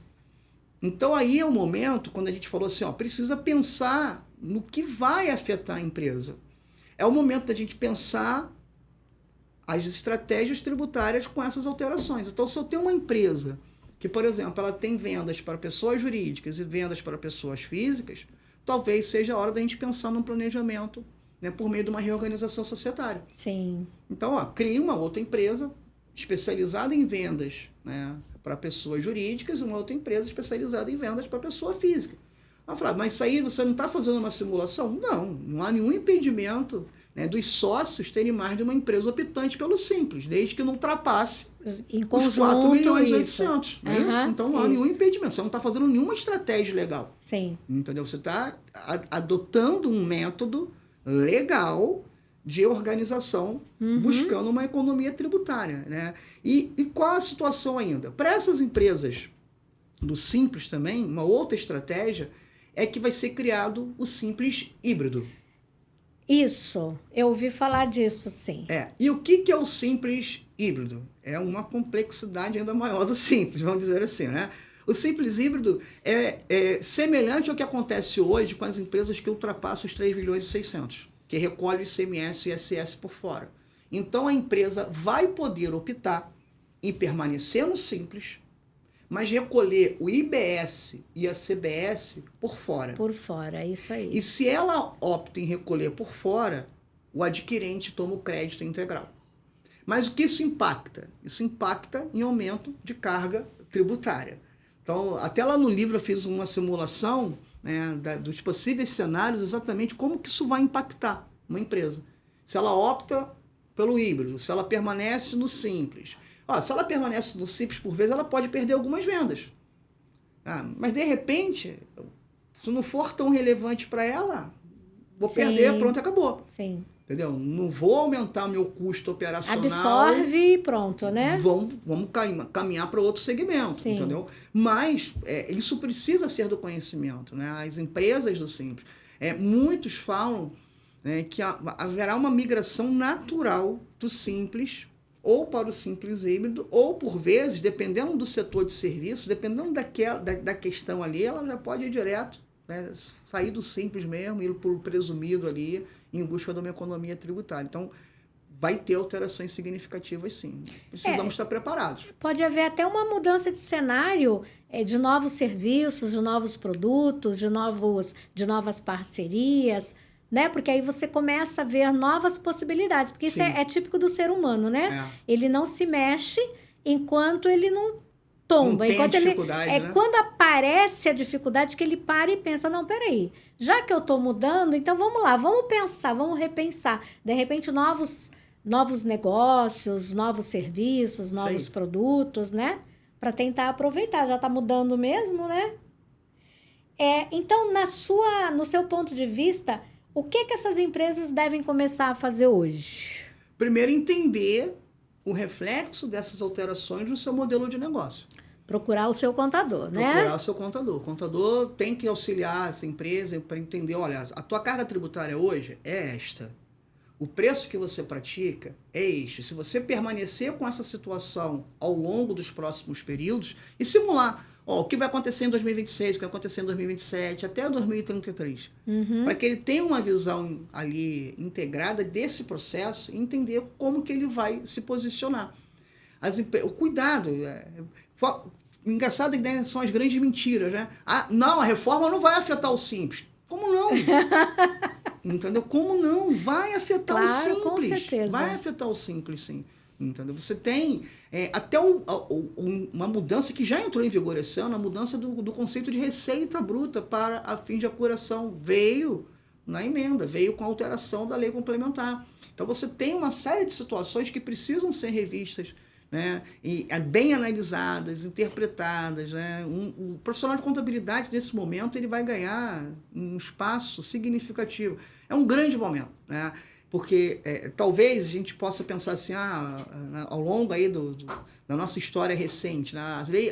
B: Então aí é o momento, quando a gente falou assim, precisa pensar no que vai afetar a empresa. É o momento da gente pensar as estratégias tributárias com essas alterações. Então, se eu tenho uma empresa que, por exemplo, ela tem vendas para pessoas jurídicas e vendas para pessoas físicas, talvez seja a hora da gente pensar num planejamento, né, por meio de uma reorganização societária.
A: Sim.
B: Então, cria uma outra empresa especializada em vendas, né, para pessoas jurídicas e uma outra empresa especializada em vendas para pessoa física. Mas isso aí você não está fazendo uma simulação? Não há nenhum impedimento, né, dos sócios terem mais de uma empresa optante pelo Simples, desde que não ultrapasse os 4 milhões e 800. Não é isso? Então não há nenhum impedimento. Você não está fazendo nenhuma estratégia legal.
A: Sim.
B: Entendeu? Você está adotando um método legal de organização, buscando uma economia tributária, né? E qual a situação ainda? Para essas empresas do Simples também, uma outra estratégia é que vai ser criado o Simples híbrido.
A: Isso, eu ouvi falar disso, sim.
B: E o que é o Simples híbrido? É uma complexidade ainda maior do Simples, vamos dizer assim, né? O Simples híbrido é semelhante ao que acontece hoje com as empresas que ultrapassam os 3 bilhões e 600, que recolhem o ICMS e ISS por fora. Então, a empresa vai poder optar em permanecer no Simples, mas recolher o IBS e a CBS por fora.
A: Por fora, é isso aí.
B: E se ela opta em recolher por fora, o adquirente toma o crédito integral. Mas o que isso impacta? Isso impacta em aumento de carga tributária. Então, até lá no livro eu fiz uma simulação, né, dos possíveis cenários, exatamente como que isso vai impactar uma empresa. Se ela opta pelo híbrido, se ela permanece no simples. Se ela permanece no simples, por vezes, ela pode perder algumas vendas. Mas, de repente, se não for tão relevante para ela, vou perder, pronto, acabou.
A: Sim.
B: Entendeu? Não vou aumentar meu custo operacional.
A: Absorve e pronto, né?
B: Vamos caminhar para outro segmento,
A: Sim.
B: entendeu? Mas isso precisa ser do conhecimento, né? As empresas do simples. Muitos falam, né, que haverá uma migração natural do simples ou para o simples híbrido, ou por vezes, dependendo do setor de serviço, dependendo da questão ali, ela já pode ir direto, né, sair do simples mesmo, ir para o presumido ali, em busca de uma economia tributária. Então, vai ter alterações significativas, sim. Precisamos estar preparados.
A: Pode haver até uma mudança de cenário, de novos serviços, de novos produtos, de novas parcerias, né? Porque aí você começa a ver novas possibilidades. Porque isso é típico do ser humano, né? Ele não se mexe enquanto ele não tomba.
B: Não tem
A: enquanto
B: dificuldade, né?
A: Quando aparece a dificuldade que ele para e pensa, não, peraí, já que eu estou mudando, então vamos lá, vamos pensar, vamos repensar. De repente, novos negócios, novos serviços, novos produtos, né? Para tentar aproveitar. Já está mudando mesmo, né? Então, no seu ponto de vista, o que essas empresas devem começar a fazer hoje?
B: Primeiro, entender o reflexo dessas alterações no seu modelo de negócio.
A: Procurar o seu contador, né?
B: Procurar o seu contador. O contador tem que auxiliar essa empresa para entender, olha, a tua carga tributária hoje é esta. O preço que você pratica é este. Se você permanecer com essa situação ao longo dos próximos períodos e simular o que vai acontecer em 2026, o que vai acontecer em 2027, até 2033. Para que ele tenha uma visão ali integrada desse processo e entender como que ele vai se posicionar. O cuidado. Engraçado, né, são as grandes mentiras, né? Não, a reforma não vai afetar o simples. Como não? Entendeu? Como não? Vai afetar o simples.
A: Com certeza.
B: Vai afetar o simples, sim. Entendeu? Você tem até uma mudança que já entrou em vigor esse ano, a mudança do conceito de receita bruta para a fim de apuração. Veio na emenda, veio com a alteração da lei complementar. Então, você tem uma série de situações que precisam ser revistas, né, e bem analisadas, interpretadas, né? O profissional de contabilidade, nesse momento, ele vai ganhar um espaço significativo. É um grande momento, né? Porque talvez a gente possa pensar assim, ao longo aí da nossa história recente, né?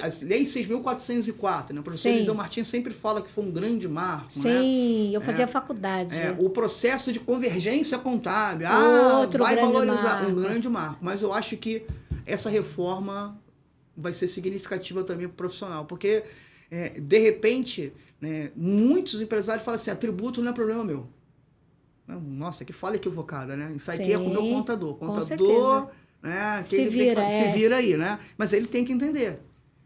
B: As leis 6.404, né? O professor Eliseu Martins sempre fala que foi um grande marco.
A: Sim, né? Eu fazia faculdade.
B: O processo de convergência contábil, vai valorizar, um grande marco. Mas eu acho que essa reforma vai ser significativa também para o profissional, porque, de repente, né, muitos empresários falam assim, tributo não é problema meu. Nossa, que fala equivocada, né? Isso aqui é com o meu contador. Contador, né?
A: Se vira
B: aí, né? Mas ele tem que entender.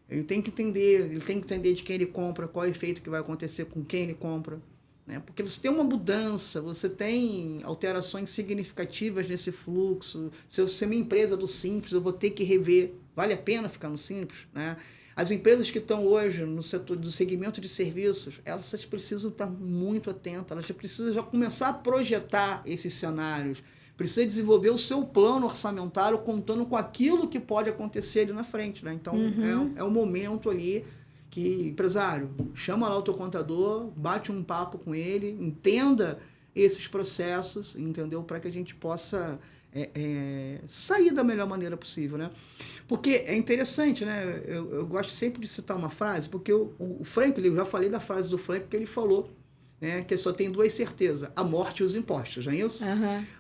B: Ele tem que entender de quem ele compra, qual é o efeito que vai acontecer com quem ele compra. Né? Porque você tem uma mudança, você tem alterações significativas nesse fluxo. Se eu ser uma empresa do simples, eu vou ter que rever. Vale a pena ficar no simples? Né? As empresas que estão hoje no setor do segmento de serviços, elas precisam estar muito atentas, elas precisam já começar a projetar esses cenários, precisa desenvolver o seu plano orçamentário contando com aquilo que pode acontecer ali na frente. Né? Então, é o momento ali que, empresário, chama lá o teu contador, bate um papo com ele, entenda esses processos, entendeu? Para que a gente possa sair da melhor maneira possível, né? Porque é interessante, né? Eu gosto sempre de citar uma frase, porque o Franklin, eu já falei da frase do Franklin que ele falou, né? Que só tem duas certezas, a morte e os impostos, não é isso?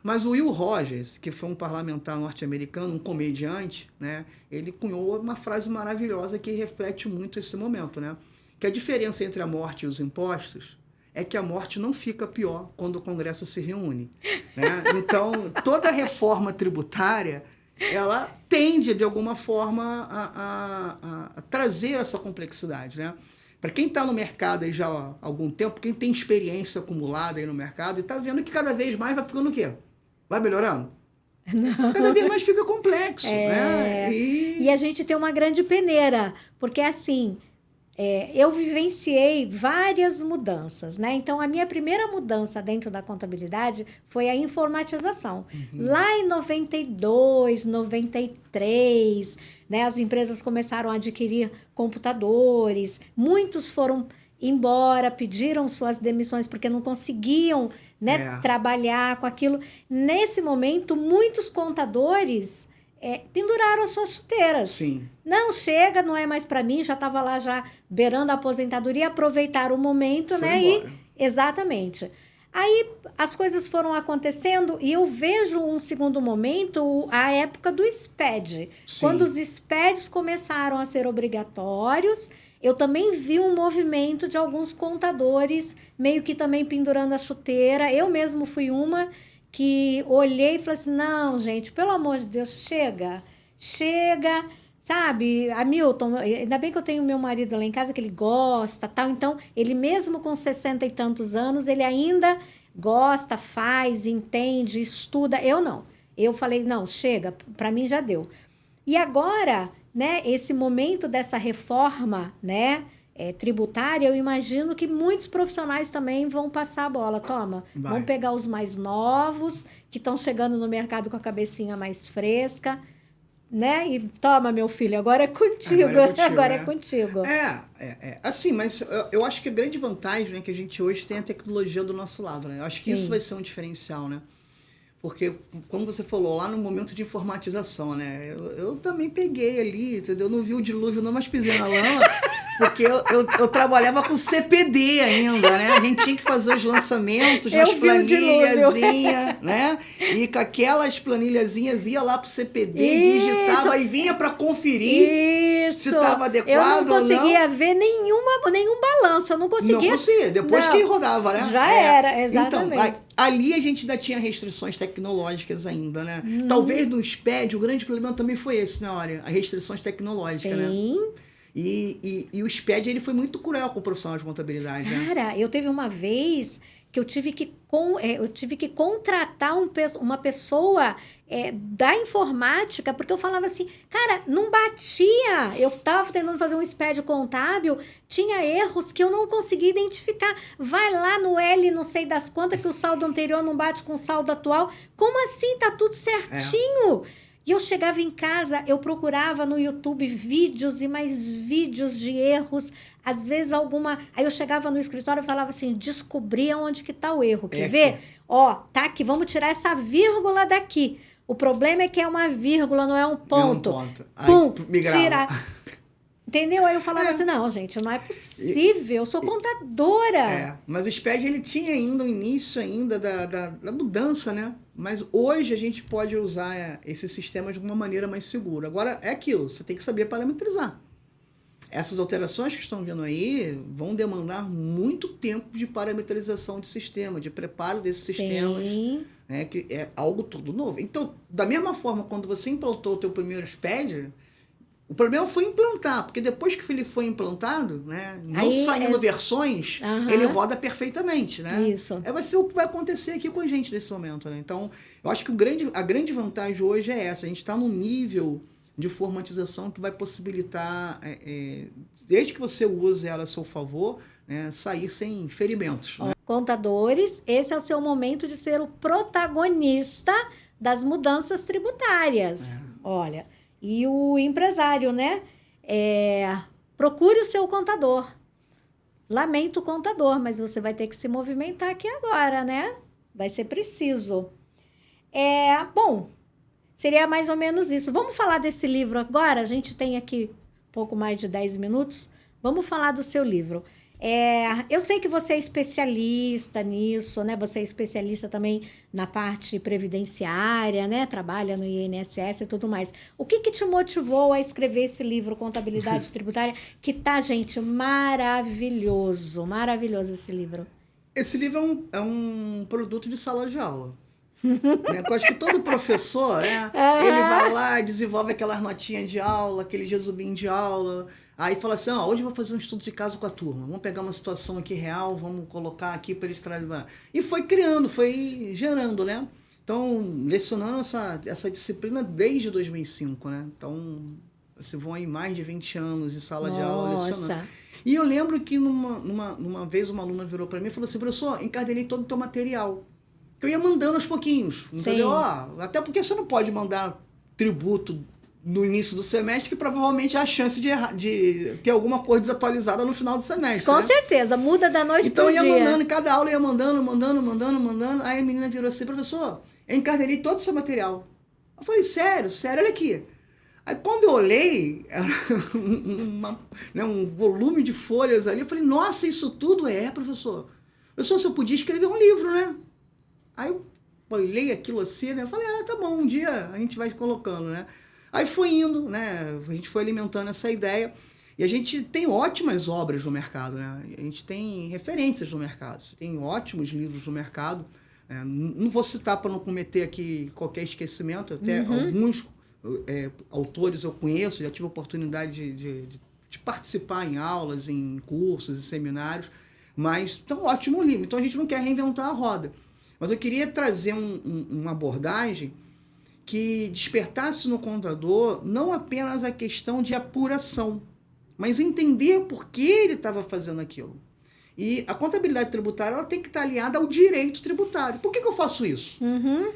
B: Mas o Will Rogers, que foi um parlamentar norte-americano, um comediante, né? Ele cunhou uma frase maravilhosa que reflete muito esse momento, né? Que a diferença entre a morte e os impostos é que a morte não fica pior quando o Congresso se reúne. Né? Então, toda reforma tributária, ela tende, de alguma forma, a trazer essa complexidade. Né? Para quem está no mercado aí já há algum tempo, quem tem experiência acumulada aí no mercado, está vendo que cada vez mais vai ficando o quê? Vai melhorando? Não. Cada vez mais fica complexo. Né?
A: E a gente tem uma grande peneira, porque assim... eu vivenciei várias mudanças, né? Então, a minha primeira mudança dentro da contabilidade foi a informatização. Lá em 92, 93, né, as empresas começaram a adquirir computadores, muitos foram embora, pediram suas demissões porque não conseguiam, né, trabalhar com aquilo. Nesse momento, muitos contadores penduraram as suas chuteiras.
B: Sim.
A: Não, chega, não é mais para mim, já estava lá já beirando a aposentadoria, aproveitar o momento,
B: Foi
A: né?
B: embora.
A: Exatamente. Aí as coisas foram acontecendo e eu vejo um segundo momento, a época do SPED.
B: Sim.
A: Quando os SPEDs começaram a ser obrigatórios, eu também vi um movimento de alguns contadores meio que também pendurando a chuteira. Eu mesmo fui uma que olhei e falei assim, não, gente, pelo amor de Deus, chega, sabe? Hamilton, ainda bem que eu tenho meu marido lá em casa, que ele gosta, tal, então, ele mesmo com 60 e tantos anos, ele ainda gosta, faz, entende, estuda, eu não. Eu falei, não, chega, para mim já deu. E agora, né, esse momento dessa reforma, né, tributária, eu imagino que muitos profissionais também vão passar a bola. Toma, vão pegar os mais novos, que estão chegando no mercado com a cabecinha mais fresca, né? E toma, meu filho, agora é contigo. Agora é contigo.
B: Assim, mas eu acho que a grande vantagem, né, que a gente hoje tem a tecnologia do nosso lado, né? Eu acho que isso vai ser um diferencial, né? Porque, como você falou, lá no momento de informatização, né? Eu também peguei ali, entendeu? Não vi o dilúvio, não, mas pisei na lama, porque eu trabalhava com CPD ainda, né? A gente tinha que fazer os lançamentos nas planilhazinhas, né? E com aquelas planilhazinhas ia lá pro CPD, digitava e vinha para conferir se estava adequado ou não.
A: Eu não conseguia ver nenhum balanço, eu não conseguia.
B: Não conseguia, depois que rodava, né?
A: Já era, exatamente.
B: Então, ali a gente ainda tinha restrições tecnológicas ainda, né? Talvez no SPED, o grande problema também foi esse, na hora, as restrições tecnológicas, né?
A: Sim.
B: E o SPED, ele foi muito cruel com o profissional de contabilidade, né?
A: Cara, eu teve uma vez que eu tive que contratar uma pessoa da informática, porque eu falava assim, cara, não batia. Eu estava tentando fazer um SPED contábil, tinha erros que eu não conseguia identificar. Vai lá no L, não sei das quantas, que o saldo anterior não bate com o saldo atual. Como assim? Tá tudo certinho. E eu chegava em casa, eu procurava no YouTube vídeos e mais vídeos de erros, às vezes alguma... Aí eu chegava no escritório e falava assim, descobri onde que tá o erro, quer ver? Ó, tá aqui, vamos tirar essa vírgula daqui. O problema é que é uma vírgula, não é um ponto. Pum, tira... Entendeu? Aí eu falava assim, não, gente, não é possível, eu sou contadora.
B: Mas o SPED, ele tinha ainda o início ainda da mudança, né? Mas hoje a gente pode usar esse sistema de uma maneira mais segura. Agora, é aquilo, você tem que saber parametrizar. Essas alterações que estão vindo aí vão demandar muito tempo de parametrização de sistema, de preparo desses sistemas, né? Que é algo todo novo. Então, da mesma forma, quando você implantou o teu primeiro SPED, o problema foi implantar, porque depois que ele foi implantado, né, não saindo versões, ele roda perfeitamente, né?
A: Isso.
B: Vai ser o que vai acontecer aqui com a gente nesse momento, né? Então, eu acho que a grande vantagem hoje é essa. A gente está num nível de formatização que vai possibilitar, desde que você use ela a seu favor, né, sair sem ferimentos. Né?
A: Contadores, esse é o seu momento de ser o protagonista das mudanças tributárias. Olha... E o empresário, né? Procure o seu contador. Lamento o contador, mas você vai ter que se movimentar aqui agora, né? Vai ser preciso. Bom, seria mais ou menos isso. Vamos falar desse livro agora? A gente tem aqui pouco mais de 10 minutos. Vamos falar do seu livro. Eu sei que você é especialista nisso, né? Você é especialista também na parte previdenciária, né? Trabalha no INSS e tudo mais. O que te motivou a escrever esse livro, Contabilidade Tributária, que tá, gente, maravilhoso. Maravilhoso esse livro.
B: Esse livro é um produto de sala de aula. Né? Eu acho que todo professor, né? Ele vai lá, desenvolve aquelas notinhas de aula, aqueles resuminhos de aula... Aí fala assim, hoje eu vou fazer um estudo de caso com a turma. Vamos pegar uma situação aqui real, vamos colocar aqui para eles trabalhar. E foi criando, foi gerando, né? Então, lecionando essa disciplina desde 2005, né? Então, se vão aí mais de 20 anos em sala de aula lecionando. E eu lembro que numa vez uma aluna virou para mim e falou assim, professor, encadernei todo o teu material. Que eu ia mandando aos pouquinhos, entendeu? Até porque você não pode mandar tributo no início do semestre, que provavelmente há a chance de ter alguma coisa desatualizada no final do semestre.
A: Com
B: né?
A: certeza, muda da noite
B: então
A: pro dia.
B: Então eu ia mandando, cada aula eu ia mandando. Aí a menina virou assim, professor, eu encadernei todo o seu material. Eu falei, sério, olha aqui. Aí quando eu olhei, era um volume de folhas ali, eu falei, nossa, isso tudo é, professor. Professor, você podia escrever um livro, né? Aí eu olhei aquilo assim, né? Eu falei, tá bom, um dia a gente vai colocando, né? Aí foi indo, né? A gente foi alimentando essa ideia. E a gente tem ótimas obras no mercado, né? A gente tem referências no mercado. Tem ótimos livros no mercado. Não vou citar para não cometer aqui qualquer esquecimento. Até alguns autores eu conheço, já tive a oportunidade de participar em aulas, em cursos e seminários. Mas é um ótimo livro. Então a gente não quer reinventar a roda. Mas eu queria trazer uma abordagem que despertasse no contador não apenas a questão de apuração, mas entender por que ele estava fazendo aquilo. E a contabilidade tributária ela tem que estar aliada ao direito tributário. Por que eu faço isso?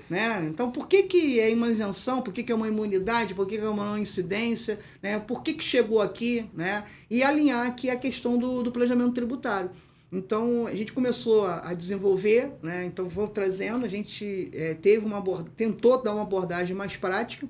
B: Né? Então, por que é uma isenção? Por que é uma imunidade? Por que é uma não incidência? Né? Por que chegou aqui? Né? E alinhar aqui a questão do planejamento tributário. Então, a gente começou a desenvolver, né? Então, vou trazendo, a gente tentou dar uma abordagem mais prática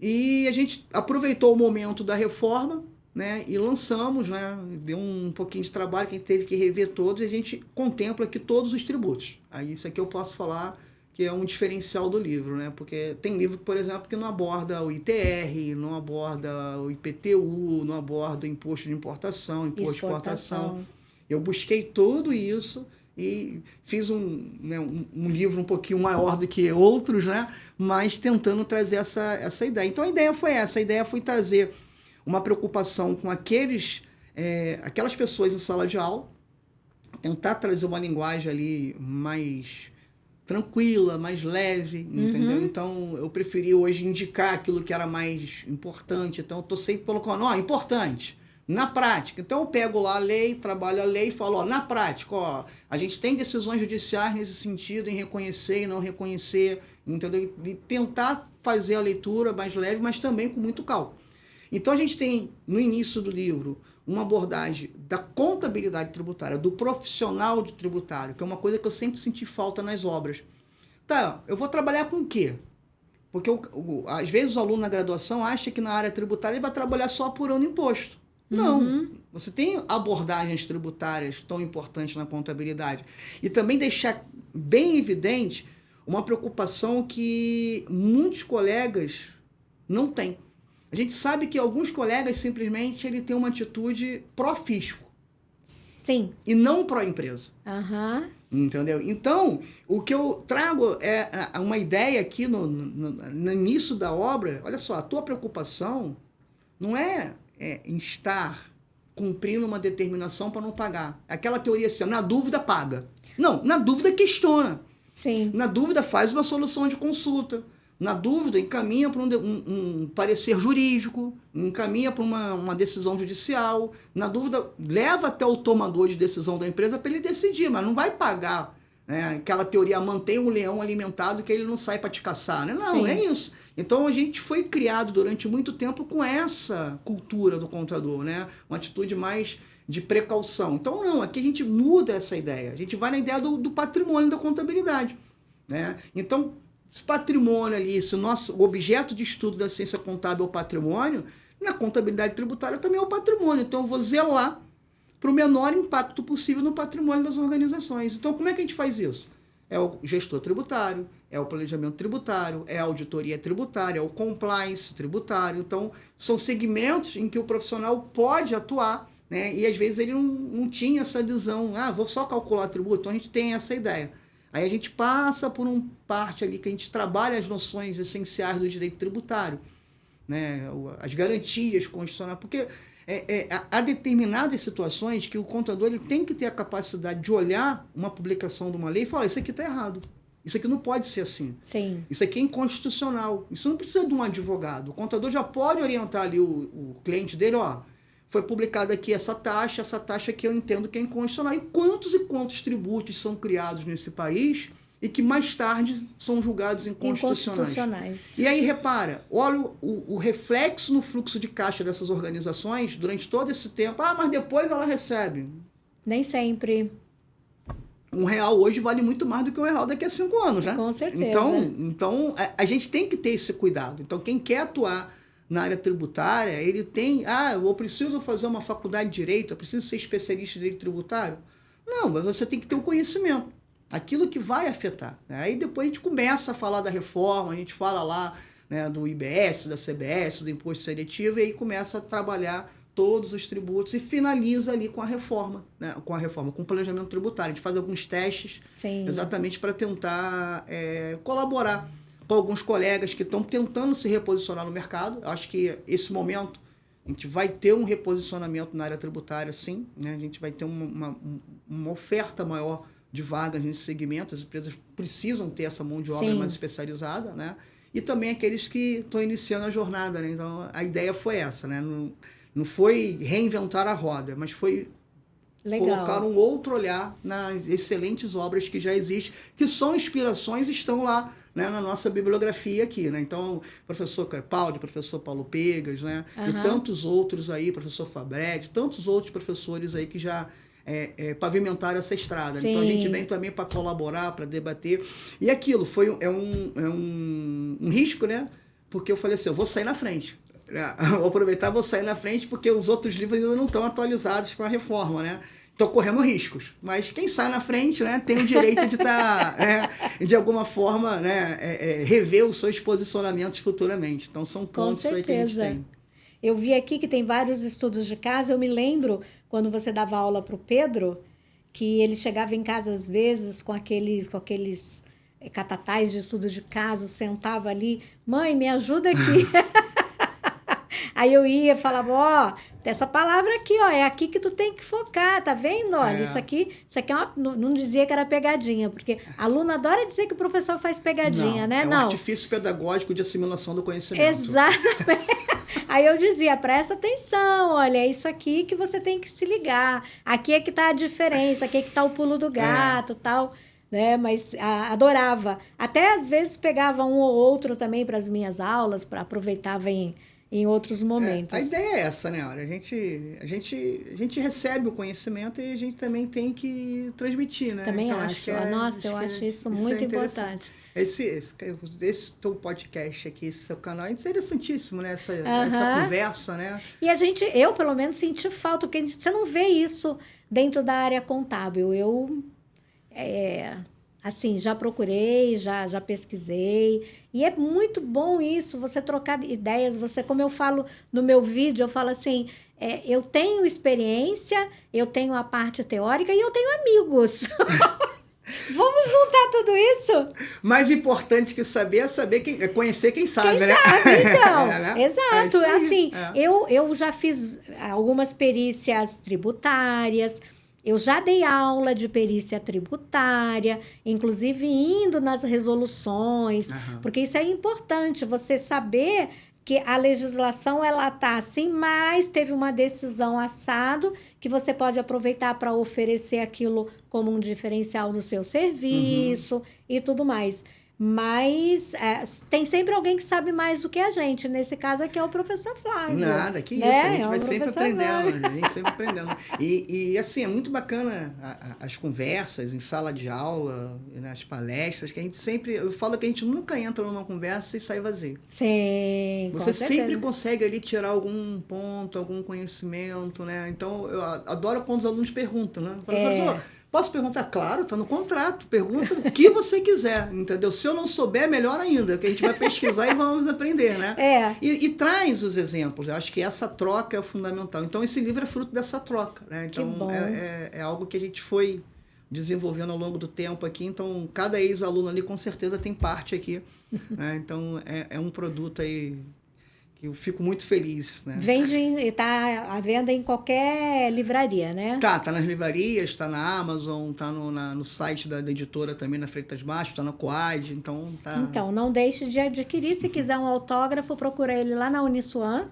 B: e a gente aproveitou o momento da reforma, né? E lançamos, né? Deu um pouquinho de trabalho que a gente teve que rever todos e a gente contempla aqui todos os tributos. Aí isso aqui eu posso falar que é um diferencial do livro, né? Porque tem livro, por exemplo, que não aborda o ITR, não aborda o IPTU, não aborda o imposto de importação, imposto de exportação. Eu busquei tudo isso e fiz um livro um pouquinho maior do que outros, né? Mas tentando trazer essa ideia. Então, a ideia foi essa. A ideia foi trazer uma preocupação com aquelas pessoas em sala de aula, tentar trazer uma linguagem ali mais tranquila, mais leve, entendeu? Então, eu preferi hoje indicar aquilo que era mais importante. Então, eu estou sempre colocando, importante. Na prática, então eu pego lá a lei, trabalho a lei e falo, na prática, a gente tem decisões judiciais nesse sentido, em reconhecer e não reconhecer, entendeu? E tentar fazer a leitura mais leve, mas também com muito cálculo. Então a gente tem, no início do livro, uma abordagem da contabilidade tributária, do profissional de tributário, que é uma coisa que eu sempre senti falta nas obras. Tá, eu vou trabalhar com o quê? Porque às vezes o aluno na graduação acha que na área tributária ele vai trabalhar só apurando imposto. Não, você tem abordagens tributárias tão importantes na contabilidade. E também deixar bem evidente uma preocupação que muitos colegas não têm. A gente sabe que alguns colegas simplesmente ele tem uma atitude pró-fisco.
A: Sim.
B: E não pró-empresa. Entendeu? Então, o que eu trago é uma ideia aqui no início da obra. Olha só, a tua preocupação não é em estar cumprindo uma determinação para não pagar. Aquela teoria assim, na dúvida, paga. Não, na dúvida, questiona.
A: Sim.
B: Na dúvida, faz uma solução de consulta. Na dúvida, encaminha para um parecer jurídico, encaminha para uma decisão judicial. Na dúvida, leva até o tomador de decisão da empresa para ele decidir, mas não vai pagar. Aquela teoria, mantém um leão alimentado que ele não sai para te caçar. Né? Não, é isso. Então, a gente foi criado durante muito tempo com essa cultura do contador, né? Uma atitude mais de precaução. Então, não, aqui a gente muda essa ideia. A gente vai na ideia do patrimônio da contabilidade. Né? Então, esse patrimônio ali, se o objeto de estudo da ciência contábil é o patrimônio, na contabilidade tributária também é o patrimônio. Então, eu vou zelar para o menor impacto possível no patrimônio das organizações. Então, como é que a gente faz isso? É o gestor tributário, é o planejamento tributário, é a auditoria tributária, é o compliance tributário. Então, são segmentos em que o profissional pode atuar, né? E às vezes ele não tinha essa visão, vou só calcular tributo. Então, a gente tem essa ideia. Aí a gente passa por uma parte ali que a gente trabalha as noções essenciais do direito tributário, né? As garantias constitucionais, porque há determinadas situações que o contador ele tem que ter a capacidade de olhar uma publicação de uma lei e falar, isso aqui está errado. Isso aqui não pode ser assim.
A: Sim.
B: Isso aqui é inconstitucional. Isso não precisa de um advogado. O contador já pode orientar ali o cliente dele, foi publicada aqui essa taxa que eu entendo que é inconstitucional. E quantos tributos são criados nesse país e que mais tarde são julgados inconstitucionais. E aí, repara, olha o reflexo no fluxo de caixa dessas organizações durante todo esse tempo. Mas depois ela recebe.
A: Nem sempre.
B: R$1 hoje vale muito mais do que R$1 daqui a 5 anos, né?
A: Com certeza.
B: Então a gente tem que ter esse cuidado. Então, quem quer atuar na área tributária, ele tem... eu preciso fazer uma faculdade de Direito, eu preciso ser especialista em Direito Tributário. Não, mas você tem que ter o conhecimento. Aquilo que vai afetar. Né? Aí depois a gente começa a falar da reforma, a gente fala lá, né, do IBS, da CBS, do Imposto Seletivo, e aí começa a trabalhar todos os tributos e finaliza ali com a reforma, né? Com o planejamento tributário. A gente faz alguns testes. Sim. Exatamente para tentar colaborar com alguns colegas que estão tentando se reposicionar no mercado. Eu acho que esse momento a gente vai ter um reposicionamento na área tributária, sim. Né? A gente vai ter uma oferta maior de vagas nesse segmento. As empresas precisam ter essa mão de obra sim. mais especializada, né? E também aqueles que estão iniciando a jornada, né? Então, a ideia foi essa, né? Não foi reinventar a roda, mas foi colocar um outro olhar nas excelentes obras que já existem, que são inspirações e estão lá, né, na nossa bibliografia aqui, né? Então, professor Crepaldi, professor Paulo Pegas, né? E tantos outros aí, professor Fabretti, tantos outros professores aí que já pavimentaram essa estrada. Sim. Então, a gente vem também para colaborar, para debater. E aquilo é um risco, né? Porque eu falei assim, eu vou sair na frente. Vou aproveitar, vou sair na frente, porque os outros livros ainda não estão atualizados com a reforma, né? Estou correndo riscos. Mas quem sai na frente, né, tem o direito de estar, né, de alguma forma, né, rever os seus posicionamentos futuramente. Então, são pontos aí que a gente tem.
A: Eu vi aqui que tem vários estudos de casa. Eu me lembro, quando você dava aula para o Pedro, que ele chegava em casa, às vezes, com aqueles catatais de estudo de caso, sentava ali, mãe, me ajuda aqui. Aí eu ia e falava, essa palavra aqui, é aqui que tu tem que focar, tá vendo? Olha, isso aqui é uma... Não dizia que era pegadinha, porque a aluna adora dizer que o professor faz pegadinha, né?
B: Um artifício pedagógico de assimilação do conhecimento.
A: Exatamente. Aí eu dizia, presta atenção, olha, é isso aqui que você tem que se ligar. Aqui é que tá a diferença, aqui é que tá o pulo do gato, tal, né? Mas adorava. Até às vezes pegava um ou outro também para as minhas aulas, para aproveitava em outros momentos.
B: A ideia é essa, né? Olha, a gente recebe o conhecimento e a gente também tem que transmitir, né?
A: Também então, acho. Eu acho isso muito importante.
B: Esse teu podcast aqui, esse seu canal, é interessantíssimo, né? Essa conversa, né?
A: E eu pelo menos senti falta, porque você não vê isso dentro da área contábil. Eu, assim, já procurei, já pesquisei, e é muito bom isso, você trocar ideias, como eu falo no meu vídeo, eu falo assim, eu tenho experiência, eu tenho a parte teórica e eu tenho amigos. Vamos juntar tudo isso?
B: Mais importante que saber é conhecer quem sabe, né?
A: Então, né? Exato. Eu já fiz algumas perícias tributárias, eu já dei aula de perícia tributária, inclusive indo nas resoluções, porque isso é importante, você saber que a legislação ela está assim, mas teve uma decisão assado que você pode aproveitar para oferecer aquilo como um diferencial do seu serviço e tudo mais. Mas tem sempre alguém que sabe mais do que a gente. Nesse caso aqui é o professor Flávio.
B: Nada, que isso. A gente vai sempre aprendendo. A gente sempre aprendendo. E assim, é muito bacana as conversas em sala de aula, nas palestras, que a gente sempre... Eu falo que a gente nunca entra numa conversa e sai vazio.
A: Sim,
B: Você sempre consegue ali tirar algum ponto, algum conhecimento, né? Então, eu adoro quando os alunos perguntam, né? Professor, posso perguntar? Claro, está no contrato. Pergunta o que você quiser, entendeu? Se eu não souber, melhor ainda, que a gente vai pesquisar e vamos aprender, né? E traz os exemplos. Eu acho que essa troca é fundamental. Então, esse livro é fruto dessa troca, né? Então, é algo que a gente foi desenvolvendo ao longo do tempo aqui. Então, cada ex-aluno ali, com certeza, tem parte aqui. Né? Então, é um produto aí Eu fico muito feliz, né?
A: Tá à venda em qualquer livraria, né?
B: Tá nas livrarias, tá na Amazon, tá no site da editora também, na Freitas Macho, tá na Coad, então tá...
A: Então, não deixe de adquirir. Se quiser um autógrafo, procura ele lá na Uniswan,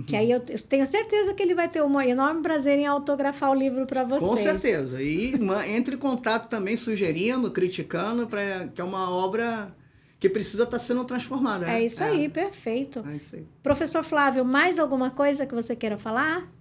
A: que aí eu tenho certeza que ele vai ter um enorme prazer em autografar o livro para vocês.
B: Com certeza. E entre em contato também, sugerindo, criticando, que é uma obra que precisa estar sendo transformada. Né?
A: É isso aí, perfeito.
B: É isso aí.
A: Professor Flávio, mais alguma coisa que você queira falar?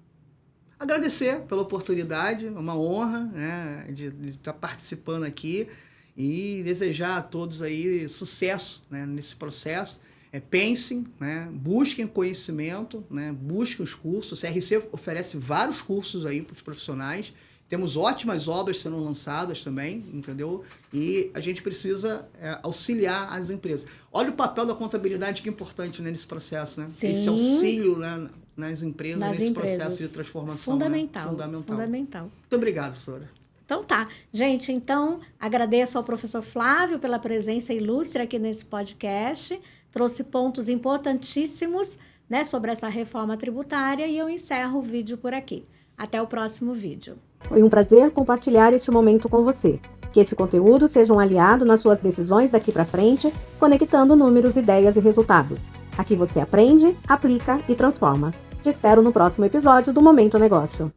B: Agradecer pela oportunidade, é uma honra, né, de estar participando aqui e desejar a todos aí sucesso, né, nesse processo. Pensem, né, busquem conhecimento, né, busquem os cursos. O CRC oferece vários cursos aí para os profissionais. Temos ótimas obras sendo lançadas também, entendeu? E a gente precisa auxiliar as empresas. Olha o papel da contabilidade que é importante, né, nesse processo, né?
A: Sim.
B: Esse auxílio, né, nas empresas, nesse processo de transformação.
A: Fundamental.
B: Né? Fundamental.
A: Fundamental.
B: Muito obrigado, professora.
A: Então tá. Gente, então agradeço ao professor Flávio pela presença ilustre aqui nesse podcast. Trouxe pontos importantíssimos, né, sobre essa reforma tributária e eu encerro o vídeo por aqui. Até o próximo vídeo. Foi um prazer compartilhar este momento com você. Que esse conteúdo seja um aliado nas suas decisões daqui para frente, conectando números, ideias e resultados. Aqui você aprende, aplica e transforma. Te espero no próximo episódio do Momento Negócio.